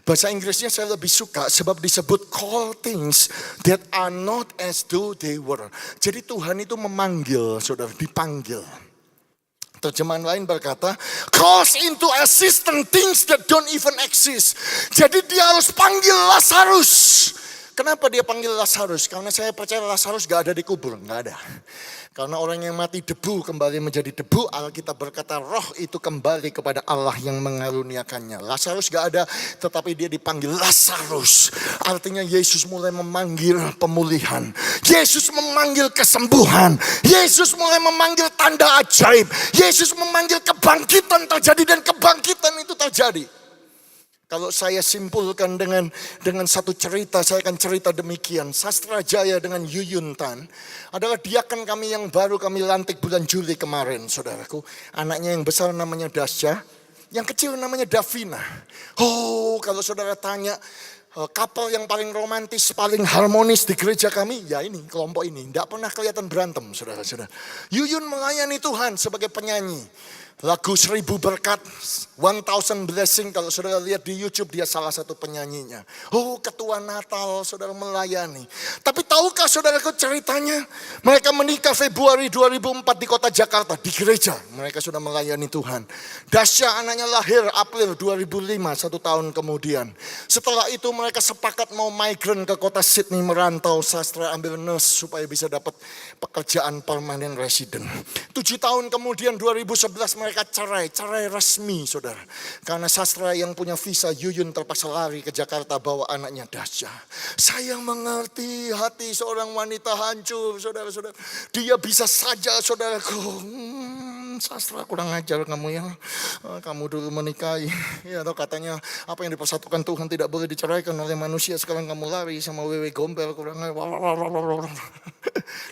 Bahasa Inggrisnya saya lebih suka sebab disebut call things that are not as though they were. Jadi Tuhan itu memanggil, saudara, dipanggil. Terjemahan lain berkata, calls into existence things that don't even exist. Jadi dia harus panggil Lazarus. Kenapa dia panggil Lazarus? Karena saya percaya Lazarus gak ada di kubur, gak ada. Karena orang yang mati debu kembali menjadi debu. Alkitab berkata roh itu kembali kepada Allah yang mengaruniakannya. Lazarus gak ada, tetapi dia dipanggil Lazarus. Artinya Yesus mulai memanggil pemulihan. Yesus memanggil kesembuhan. Yesus mulai memanggil tanda ajaib. Yesus memanggil kebangkitan terjadi, dan kebangkitan itu terjadi. Kalau saya simpulkan dengan satu cerita, saya akan cerita demikian. Sastra Jaya dengan Yuyun Tan adalah diaken kami yang baru kami lantik bulan Juli kemarin, saudaraku. Anaknya yang besar namanya Dasya, yang kecil namanya Davina. Oh, kalau saudara tanya, couple yang paling romantis, paling harmonis di gereja kami, ya ini, kelompok ini. Tidak pernah kelihatan berantem, saudara-saudara. Yuyun melayani Tuhan sebagai penyanyi. Lagu 1000 berkat, 1000 blessing, kalau saudara lihat di YouTube dia salah satu penyanyinya. Oh, ketua Natal, saudara melayani. Tapi tahukah saudaraku ceritanya? Mereka menikah Februari 2004 di kota Jakarta, di gereja. Mereka sudah melayani Tuhan. Dasya anaknya lahir April 2005, 1 tahun kemudian. Setelah itu mereka sepakat mau migran ke kota Sydney, merantau sastra, ambil nurse supaya bisa dapat pekerjaan permanent resident. 7 tahun kemudian 2011 mereka cerai resmi, saudara. Karena sastra yang punya visa Yuyun terpaksa lari ke Jakarta bawa anaknya Dasya. Saya mengerti hati seorang wanita hancur, saudara-saudara. Dia bisa saja, saudaraku, sastra kurang ajar kamu ya. Kamu dulu menikahi. Ya, atau katanya apa yang dipersatukan Tuhan tidak boleh diceraikan oleh manusia. Sekarang kamu lari sama wewe gombel kurang.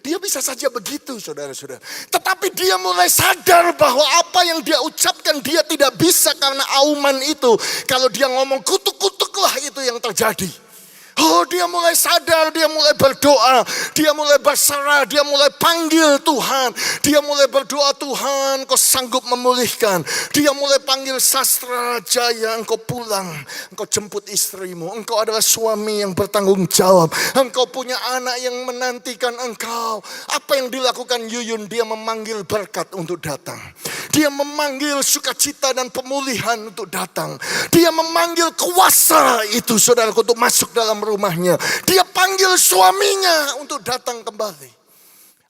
Dia bisa saja begitu, saudara-saudara. Tetapi dia mulai sadar bahwa apa yang dia ucapkan dia tidak bisa karena auman itu. Kalau dia ngomong kutuk-kutuklah itu yang terjadi. Oh, dia mulai sadar, dia mulai berdoa, dia mulai berserah, dia mulai panggil Tuhan. Dia mulai berdoa, Tuhan Kau sanggup memulihkan. Dia mulai panggil Sastra Jaya, engkau pulang, engkau jemput istrimu. Engkau adalah suami yang bertanggung jawab. Engkau punya anak yang menantikan engkau. Apa yang dilakukan Yuyun? Dia memanggil berkat untuk datang. Dia memanggil sukacita dan pemulihan untuk datang. Dia memanggil kuasa itu, saudaraku, untuk masuk dalam rumahnya. Dia panggil suaminya untuk datang kembali.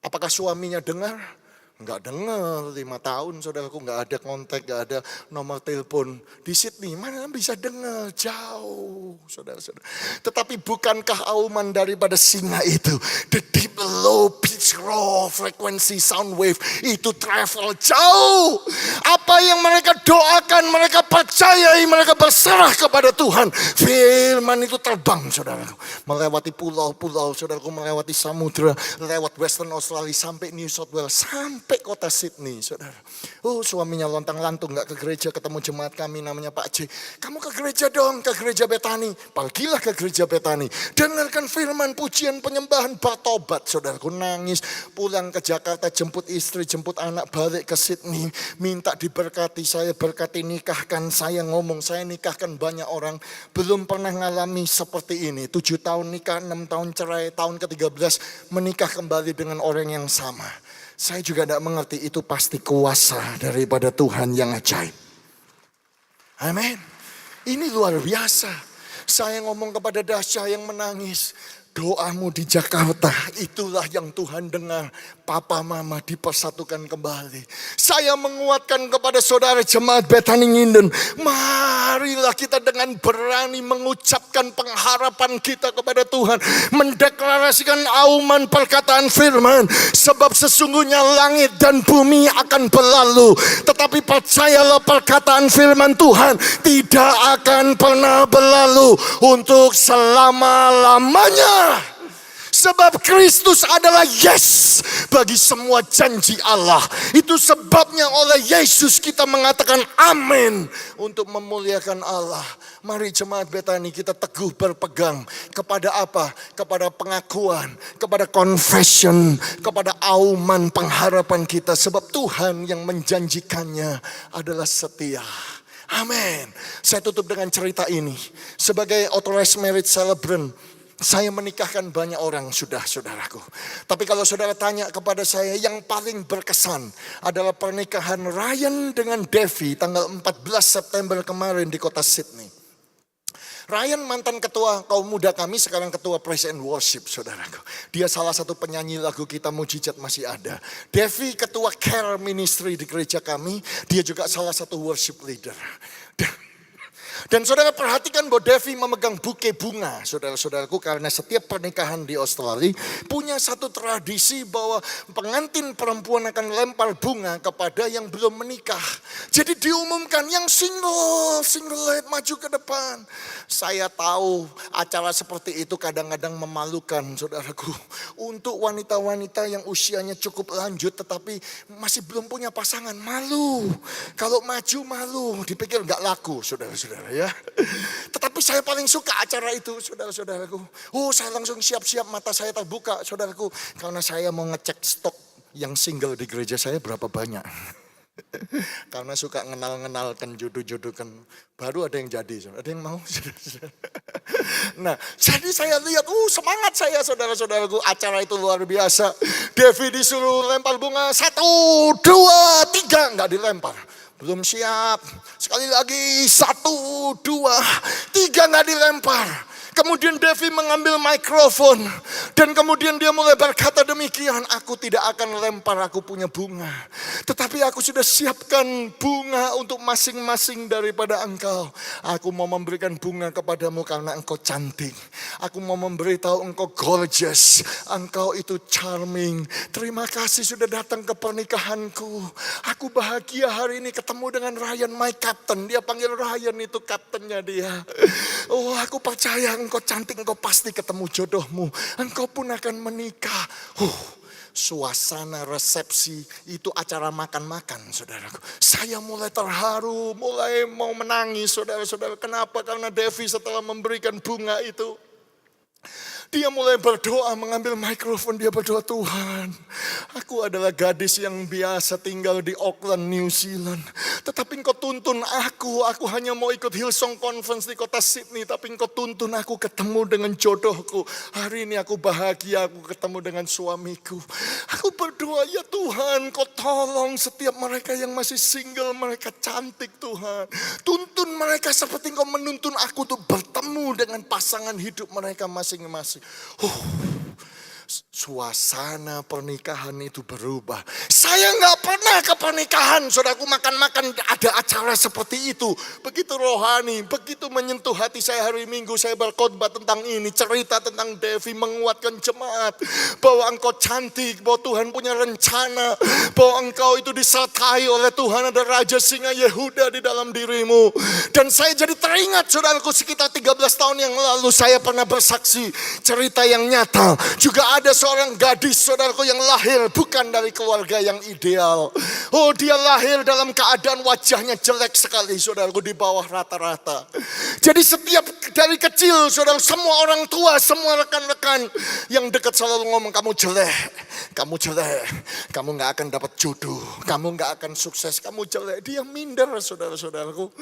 Apakah suaminya dengar? Enggak dengar, 5 tahun saudaraku, enggak ada kontak, enggak ada nomor telepon. Di Sydney mana bisa dengar, jauh saudara-saudara. Tetapi bukankah auman daripada singa itu, the deep low pitch raw frequency sound wave itu travel jauh. Apa Apa yang mereka doakan, mereka percayai, mereka berserah kepada Tuhan. Firman itu terbang, saudaraku. Melewati pulau-pulau, saudaraku, melewati samudera, lewat Western Australia sampai New South Wales, sampai kota Sydney, saudara. Suaminya lontang-lantung gak ke gereja, ketemu jemaat kami namanya Pak C. Kamu ke gereja dong, ke gereja Betani. Pergilah ke gereja Betani. Dengarkan firman, pujian, penyembahan, bertobat, saudaraku. Nangis, pulang ke Jakarta, jemput istri, jemput anak, balik ke Sydney. Minta diberkati, saya berkati, nikahkan. Saya ngomong, saya nikahkan banyak orang. Belum pernah ngalami seperti ini. 7 tahun nikah, 6 tahun cerai, tahun ke-13 menikah kembali dengan orang yang sama. Saya juga tidak mengerti, itu pasti kuasa daripada Tuhan yang ajaib. Amin. Ini luar biasa. Saya ngomong kepada Dasya yang menangis. Doamu di Jakarta, itulah yang Tuhan dengar. Papa mama dipersatukan kembali. Saya menguatkan kepada saudara jemaat Betani Nginden. Marilah kita dengan berani mengucapkan pengharapan kita kepada Tuhan. Mendeklarasikan auman perkataan firman. Sebab sesungguhnya langit dan bumi akan berlalu. Tetapi percayalah perkataan firman Tuhan tidak akan pernah berlalu untuk selama-lamanya. Sebab Kristus adalah yes bagi semua janji Allah. Itu sebabnya oleh Yesus kita mengatakan amin untuk memuliakan Allah. Mari jemaat Betani kita teguh berpegang kepada apa? Kepada pengakuan, kepada confession, kepada auman pengharapan kita. Sebab Tuhan yang menjanjikannya adalah setia. Amin. Saya tutup dengan cerita ini. Sebagai authorized marriage celebrant, saya menikahkan banyak orang sudah, saudaraku. Tapi kalau saudara tanya kepada saya, yang paling berkesan adalah pernikahan Ryan dengan Devi tanggal 14 September kemarin di kota Sydney. Ryan mantan ketua kaum muda kami, sekarang ketua praise and worship, saudaraku. Dia salah satu penyanyi lagu Kita Mujizat Masih Ada. Devi ketua care ministry di gereja kami, dia juga salah satu worship leader. Dan saudara perhatikan bahwa Devi memegang buke bunga, saudara-saudaraku, karena setiap pernikahan di Australia punya satu tradisi bahwa pengantin perempuan akan lempar bunga kepada yang belum menikah. Jadi diumumkan yang single maju ke depan. Saya tahu acara seperti itu kadang-kadang memalukan, saudaraku. Untuk wanita-wanita yang usianya cukup lanjut tetapi masih belum punya pasangan, malu. Kalau maju malu, dipikir gak laku, saudara-saudara. Ya. Tetapi saya paling suka acara itu, saudara-saudaraku. Saya langsung siap-siap, mata saya terbuka, saudaraku. Karena saya mau ngecek stok yang single di gereja saya berapa banyak. Karena suka ngenal-ngenalkan, jodoh-jodohkan. Baru ada yang jadi, ada yang mau. Nah, jadi saya lihat, semangat saya, saudara-saudaraku. Acara itu luar biasa. Devi disuruh lempar bunga, 1, 2, 3, nggak dilempar. Belum siap. Sekali lagi 1, 2, 3 nggak dilempar. Kemudian Devi mengambil mikrofon dan kemudian dia mulai berkata demikian, aku tidak akan lempar, aku punya bunga. Tetapi aku sudah siapkan bunga untuk masing-masing daripada engkau. Aku mau memberikan bunga kepadamu karena engkau cantik. Aku mau memberitahu engkau gorgeous, engkau itu charming. Terima kasih sudah datang ke pernikahanku. Aku bahagia hari ini ketemu dengan Ryan, my captain. Dia panggil Ryan, itu kaptennya dia. Aku percaya engkau cantik, engkau pasti ketemu jodohmu. Engkau pun akan menikah. Suasana resepsi itu acara makan-makan, saudaraku. Saya mulai terharu, mulai mau menangis, saudara-saudara. Kenapa? Karena Devi setelah memberikan bunga itu, dia mulai berdoa, mengambil mikrofon, dia berdoa, Tuhan, aku adalah gadis yang biasa tinggal di Auckland, New Zealand. Tetapi engkau tuntun aku hanya mau ikut Hillsong Conference di kota Sydney. Tapi engkau tuntun aku ketemu dengan jodohku. Hari ini aku bahagia, aku ketemu dengan suamiku. Aku berdoa, ya Tuhan, kau tolong setiap mereka yang masih single, mereka cantik Tuhan. Tuntun mereka seperti engkau menuntun aku untuk bertemu dengan pasangan hidup mereka masing-masing. suasana pernikahan itu berubah. Saya nggak pernah ke pernikahan, saudaraku, makan-makan ada acara seperti itu. Begitu rohani, begitu menyentuh hati saya hari Minggu. Saya berkhotbah tentang ini, cerita tentang Devi, menguatkan jemaat. Bahwa engkau cantik, bahwa Tuhan punya rencana. Bahwa engkau itu disertai oleh Tuhan, ada Raja Singa Yehuda di dalam dirimu. Dan saya jadi teringat, saudaraku, sekitar 13 tahun yang lalu saya pernah bersaksi cerita yang nyata. Juga ada seorang gadis, saudaraku, yang lahir bukan dari keluarga yang ideal. Oh, dia lahir dalam keadaan wajahnya jelek sekali, saudaraku, di bawah rata-rata. Jadi setiap dari kecil, saudara, semua orang tua, semua rekan-rekan yang dekat selalu ngomong, kamu jelek, kamu gak akan dapat jodoh, kamu gak akan sukses, kamu jelek. Dia minder, saudara-saudaraku.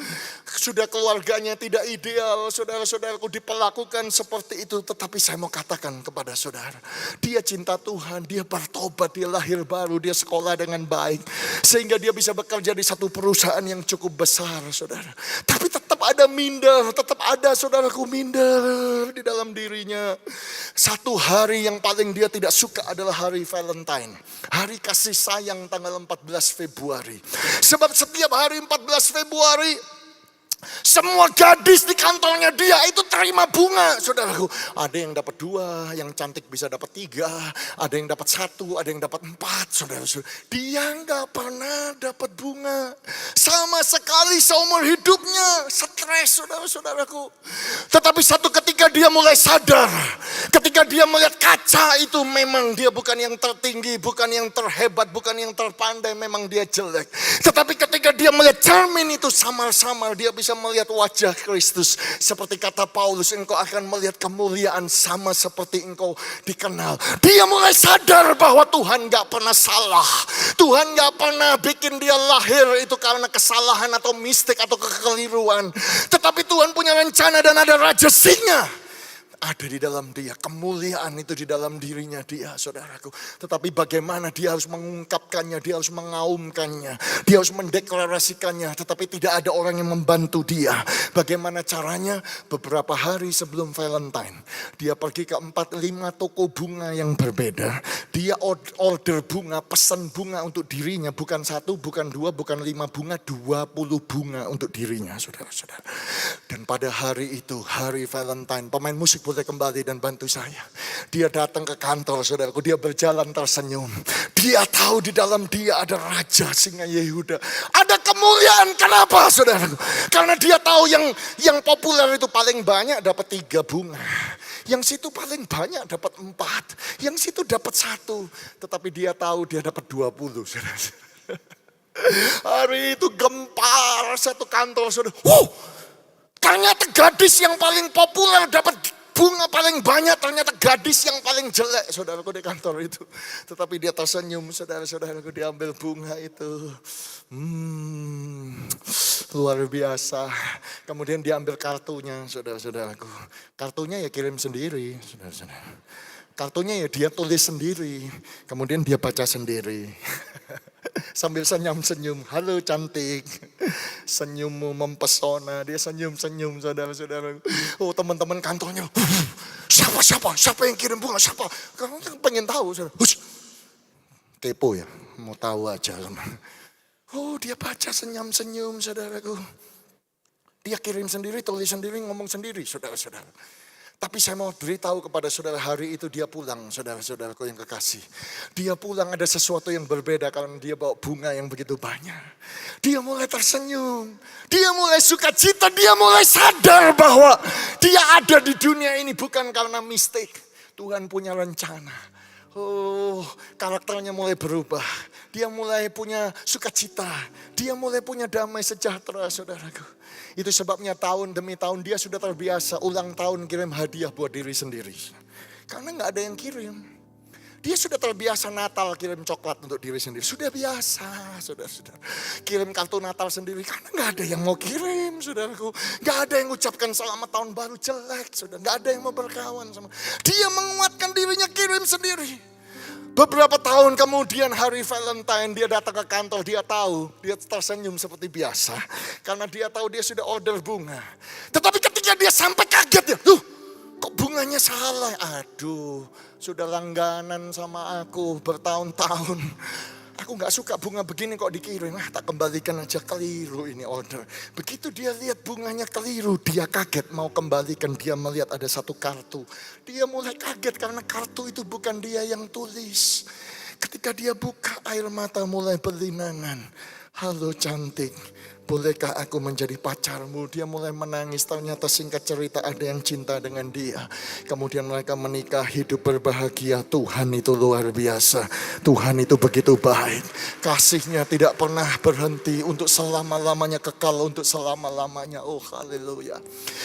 Sudah keluarganya tidak ideal, saudara-saudaraku, diperlakukan seperti itu. Tetapi saya mau katakan kepada saudara, dia cinta Tuhan, dia bertobat, dia lahir baru, dia sekolah dengan baik. Sehingga dia bisa bekerja di satu perusahaan yang cukup besar, saudara. Tapi tetap ada minder, tetap ada, saudaraku, minder di dalam dirinya. Satu hari yang paling dia tidak suka adalah hari Valentine. Hari kasih sayang tanggal 14 Februari. Sebab setiap hari 14 Februari, semua gadis di kantornya dia itu terima bunga, saudaraku. Ada yang dapat 2, yang cantik bisa dapat 3, ada yang dapat 1, ada yang dapat 4, saudara-saudara. Dia nggak pernah dapat bunga sama sekali seumur hidupnya. Stres, saudara-saudaraku. Tetapi satu ketika dia mulai sadar, ketika dia melihat kaca itu, memang dia bukan yang tertinggi, bukan yang terhebat, bukan yang terpandai, memang dia jelek. Tetapi ketika dia melihat cermin itu samar-samar, dia bisa melihat wajah Kristus. Seperti kata Paulus, engkau akan melihat kemuliaan sama seperti engkau dikenal. Dia mulai sadar bahwa Tuhan gak pernah salah. Tuhan gak pernah bikin dia lahir itu karena kesalahan atau mistik atau kekeliruan. Tetapi Tuhan punya rencana dan ada Raja Singa ada di dalam dia, kemuliaan itu di dalam dirinya dia, saudaraku. Tetapi bagaimana dia harus mengungkapkannya, dia harus mengaumkannya, dia harus mendeklarasikannya. Tetapi tidak ada orang yang membantu dia. Bagaimana caranya? Beberapa hari sebelum Valentine, dia pergi ke 4-5 toko bunga yang berbeda. Dia order bunga, pesan bunga untuk dirinya. Bukan 1, bukan 2, bukan 5 bunga, 20 bunga untuk dirinya, saudara-saudara. Dan pada hari itu, hari Valentine, pemain musik boleh kembali dan bantu saya. Dia datang ke kantor, saudaraku. Dia berjalan tersenyum. Dia tahu di dalam dia ada Raja Singa Yehuda. Ada kemuliaan. Kenapa, saudaraku? Karena dia tahu yang populer itu paling banyak dapat 3 bunga. Yang situ paling banyak dapat 4. Yang situ dapat 1. Tetapi dia tahu dia dapat 20, saudara. Hari itu gempar satu kantor, saudara. Ternyata gadis yang paling populer dapat bunga paling banyak, ternyata gadis yang paling jelek, saudaraku, di kantor itu. Tetapi dia tersenyum, saudara-saudaraku, diambil bunga itu. Luar biasa. Kemudian diambil kartunya, saudara-saudaraku. Kartunya ya kirim sendiri, saudara-saudara. Kartunya ya dia tulis sendiri. Kemudian dia baca sendiri. Sambil senyum-senyum, halo cantik, senyummu mempesona. Dia senyum-senyum, saudara-saudara. Oh, teman-teman kantornya, siapa yang kirim bunga, siapa? Kamu pengen tahu, saudara. Kepo ya, mau tahu aja. Oh, dia baca senyum-senyum, saudaraku. Dia kirim sendiri, tulis sendiri, ngomong sendiri, saudara-saudara. Tapi saya mau beritahu kepada saudara, hari itu dia pulang, saudara-saudaraku yang kekasih. Dia pulang ada sesuatu yang berbeda karena dia bawa bunga yang begitu banyak. Dia mulai tersenyum, dia mulai sukacita, dia mulai sadar bahwa dia ada di dunia ini bukan karena mistik. Tuhan punya rencana. Oh, karakternya mulai berubah. Dia mulai punya sukacita. Dia mulai punya damai sejahtera, saudaraku. Itu sebabnya tahun demi tahun dia sudah terbiasa ulang tahun kirim hadiah buat diri sendiri. Karena gak ada yang kirim. Dia sudah terbiasa Natal kirim coklat untuk diri sendiri. Sudah biasa, saudara-saudara. Kirim kartu Natal sendiri karena gak ada yang mau kirim, saudaraku. Gak ada yang ucapkan selamat tahun baru, jelek, saudara. Gak ada yang mau berkawan sama. Dia menguatkan dirinya kirim sendiri. Beberapa tahun kemudian hari Valentine dia datang ke kantor, dia tahu, dia tersenyum seperti biasa. Karena dia tahu dia sudah order bunga. Tetapi ketika dia sampai kaget ya, kok bunga bunganya salah. Aduh, sudah langganan sama aku bertahun-tahun. Aku gak suka bunga begini kok dikirim. Tak kembalikan aja, keliru ini order. Begitu dia lihat bunganya keliru, dia kaget mau kembalikan. Dia melihat ada satu kartu. Dia mulai kaget karena kartu itu bukan dia yang tulis. Ketika dia buka, air mata mulai berlinangan. Halo cantik, bolehkah aku menjadi pacarmu? Dia mulai menangis, ternyata singkat cerita ada yang cinta dengan dia. Kemudian mereka menikah, hidup berbahagia. Tuhan itu luar biasa. Tuhan itu begitu baik. Kasihnya tidak pernah berhenti untuk selama-lamanya, kekal untuk selama-lamanya. Oh haleluya.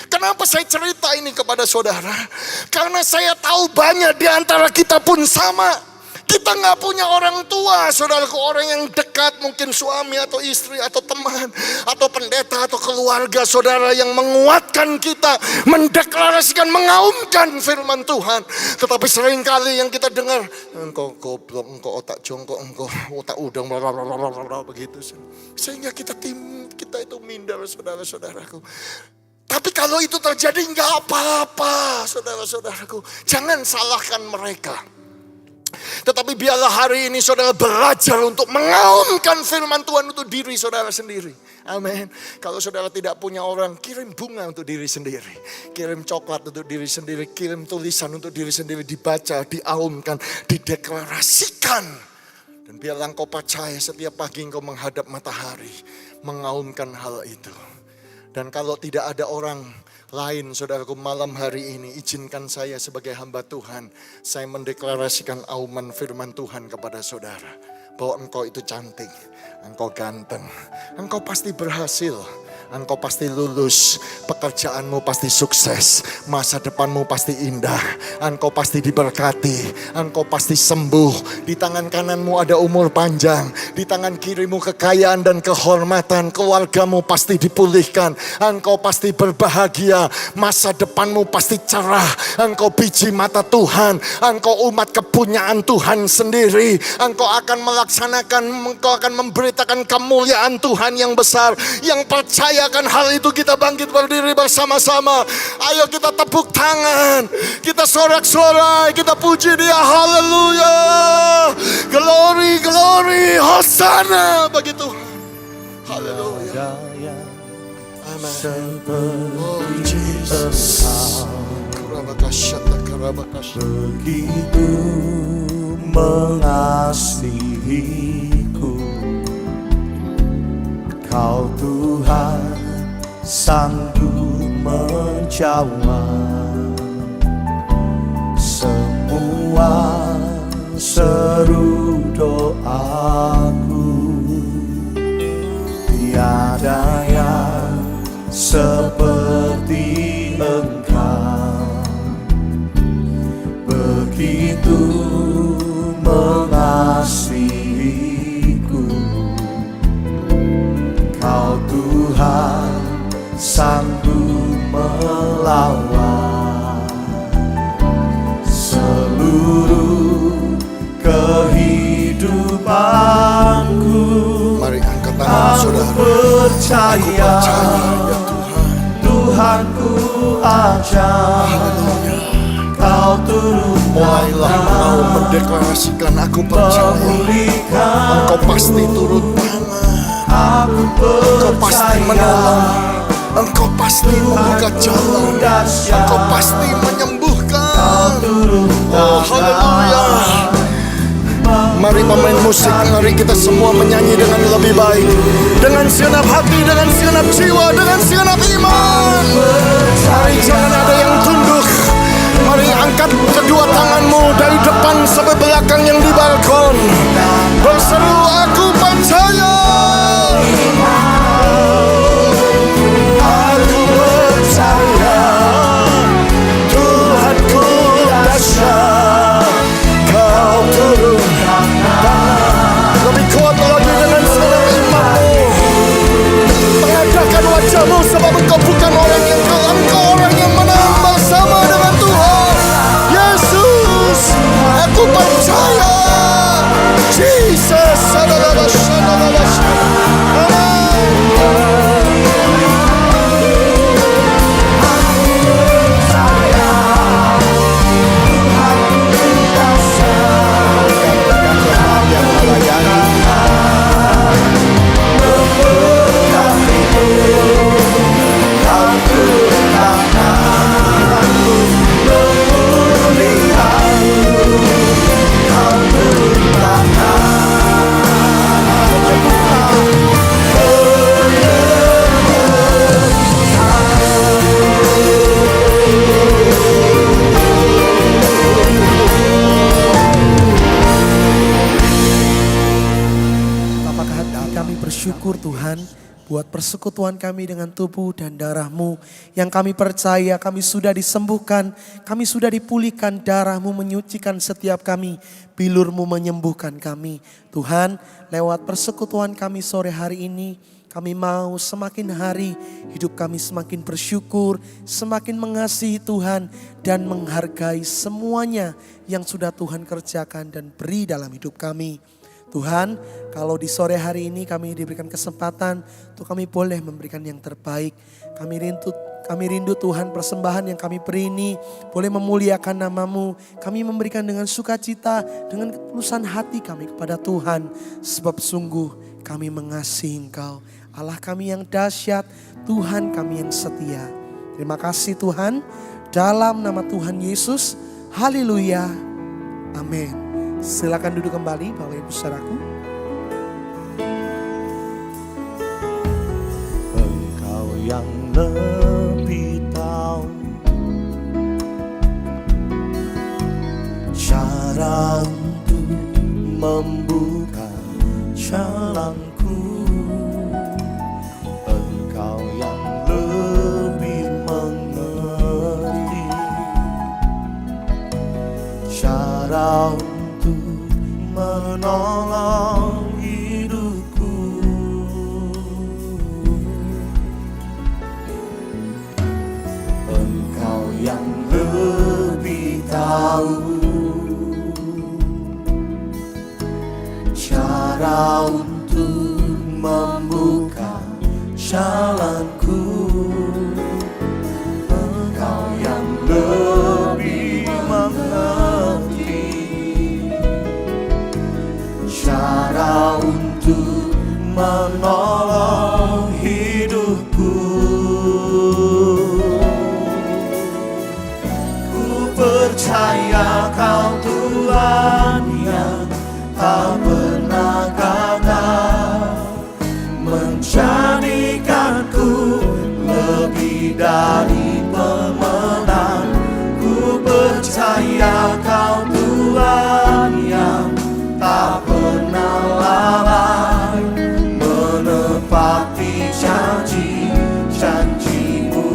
Kenapa saya cerita ini kepada saudara? Karena saya tahu banyak di antara kita pun sama. Kita gak punya orang tua, saudaraku, orang yang dekat, mungkin suami atau istri atau teman atau pendeta atau keluarga saudara yang menguatkan kita, mendeklarasikan, mengaumkan firman Tuhan. Tetapi seringkali yang kita dengar, engkau goblok, engkau otak jongkok, engkau otak udang, begitu. Sehingga kita itu minder, saudara-saudaraku. Tapi kalau itu terjadi gak apa-apa, saudara-saudaraku. Jangan salahkan mereka. Tetapi biarlah hari ini saudara belajar untuk mengaumkan firman Tuhan untuk diri saudara sendiri. Amin. Kalau saudara tidak punya orang, kirim bunga untuk diri sendiri. Kirim coklat untuk diri sendiri. Kirim tulisan untuk diri sendiri. Dibaca, diaumkan, dideklarasikan. Dan biarlah engkau percaya setiap pagi engkau menghadap matahari. Mengaumkan hal itu. Dan kalau tidak ada orang lain, saudaraku, malam hari ini izinkan saya sebagai hamba Tuhan, saya mendeklarasikan auman firman Tuhan kepada saudara. Bahwa engkau itu cantik, engkau ganteng, engkau pasti berhasil. Engkau pasti lulus, pekerjaanmu pasti sukses, masa depanmu pasti indah, engkau pasti diberkati, engkau pasti sembuh. Di tangan kananmu ada umur panjang, di tangan kirimu kekayaan dan kehormatan, keluargamu pasti dipulihkan, engkau pasti berbahagia, masa depanmu pasti cerah, engkau biji mata Tuhan, engkau umat kepunyaan Tuhan sendiri, engkau akan melaksanakan, engkau akan memberitakan kemuliaan Tuhan yang besar. Yang percaya akan hal itu kita bangkit berdiri bersama-sama. Ayo kita tepuk tangan, kita sorak-sorai, kita puji Dia. Haleluya, glory, glory, hosana bagi Tuhan. Haleluya, amin. Oh Jesus, begitu mengasihiku, Kau Tuhan sanggup menjawab semua seru doaku. Tiada yang seperti Engkau, begitu mengasihiku. Kau Tuhan sanggup melawan seluruh kehidupanku. Mari angkat tangan saudara. Aku percaya, ya Tuhan. Tuhanku ajar, Kau turun mulailah mau mendeklarasikan, aku percaya Engkau pasti turun tangan, Engkau pasti menolong, Engkau pasti membuka jalan, Engkau pasti menyembuhkan. Oh haleluya. Mari pemain musik, mari kita semua menyanyi dengan lebih baik, dengan segenap hati, dengan segenap jiwa, dengan segenap iman. Mari jangan ada yang tunduk. Mari angkat kedua tanganmu dari depan sampai belakang yang di balkon. Berseru, aku percaya. Aku percaya Tuhanku dahsyat. Kau turun tangan lebih kuat lagi dengan segenap imanmu. Mengadakan wajahmu sebab engkau bukan orang yang kalah, engkau orang yang menang bersama dengan Tuhan Yesus. Aku percaya Jesus. lewat persekutuan kami dengan tubuh dan darah-Mu yang kami percaya kami sudah disembuhkan, kami sudah dipulihkan, darah-Mu menyucikan setiap kami, bilur-Mu menyembuhkan kami. Tuhan, lewat persekutuan kami sore hari ini, kami mau semakin hari hidup kami semakin bersyukur, semakin mengasihi Tuhan dan menghargai semuanya yang sudah Tuhan kerjakan dan beri dalam hidup kami. Tuhan, kalau di sore hari ini kami diberikan kesempatan untuk kami boleh memberikan yang terbaik. Kami rindu Tuhan, persembahan yang kami beri ini boleh memuliakan nama-Mu. Kami memberikan dengan sukacita, dengan ketulusan hati kami kepada Tuhan. Sebab sungguh kami mengasihi Engkau. Allah kami yang dahsyat, Tuhan kami yang setia. Terima kasih Tuhan, dalam nama Tuhan Yesus, haleluya, amin. Silakan duduk kembali Bapak Ibu Saudaraku. Engkau yang lebih tahu cara untuk membuka jalanku. Engkau yang lebih mengerti cara untuk menolong hidupku. Engkau yang lebih tahu cara untuk membuka jalanku. Engkau yang lebih mengerti cara untuk menolong hidupku. Ku percaya Kau Tuhan yang tak pernah gagal, menjadikanku lebih dari pemenang. Ku percaya Kau Tuhan yang tak pernah lalai, menepati janji-janji-Mu.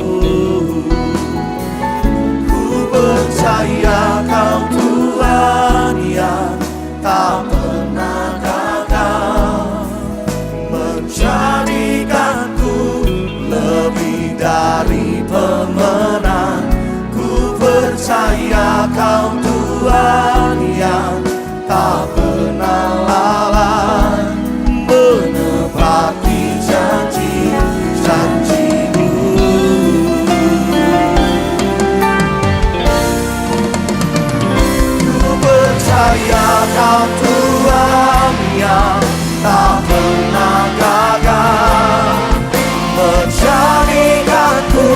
Ku percaya Kau Tuhan yang tak pernah gagal, menjadikanku lebih dari pemenang. Ku percaya Kau Tuhan yang tak pernah lalai, menepati janji-janji-Mu. Ku percaya Kau Tuhan yang tak pernah gagal, menjadikanku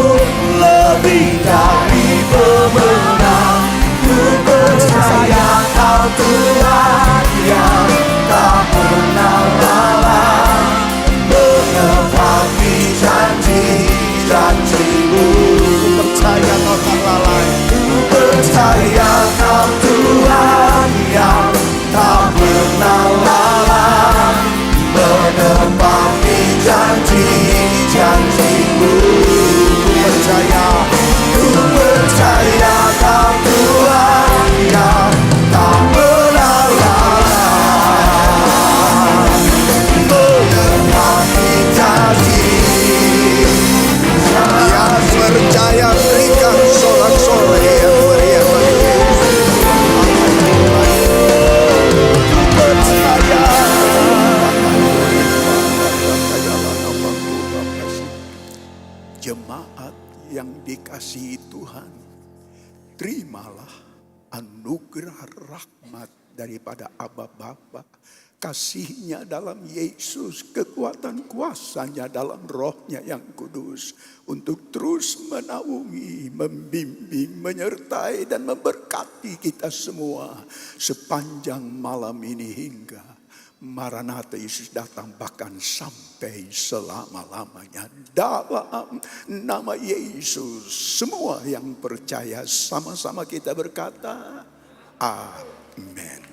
lebih dari pemenang. Ku percaya Kau Tuhan yang tak pernah lalai, menepati janji-janji-Mu. Ku percaya Kau tak lalai. Ku percaya Kau Tuhan yang tak pernah lalai, menepati janji-janji-Mu. Ku percaya Kau Tuhan yang tak pernah lalai, menepati janji. Yang percaya berikan sorak-sorai yang meriah bagi Yesus. Percaya. Jemaat yang dikasihi Tuhan, terimalah anugerah rahmat daripada Aba Bapa, kasih-Nya dalam Yesus, kekuatan kuasa-Nya dalam Roh-Nya yang kudus, untuk terus menaungi, membimbing, menyertai dan memberkati kita semua sepanjang malam ini hingga Maranatha Yesus datang, bahkan sampai selama-lamanya. Dalam nama Yesus, semua yang percaya sama-sama kita berkata, Amin.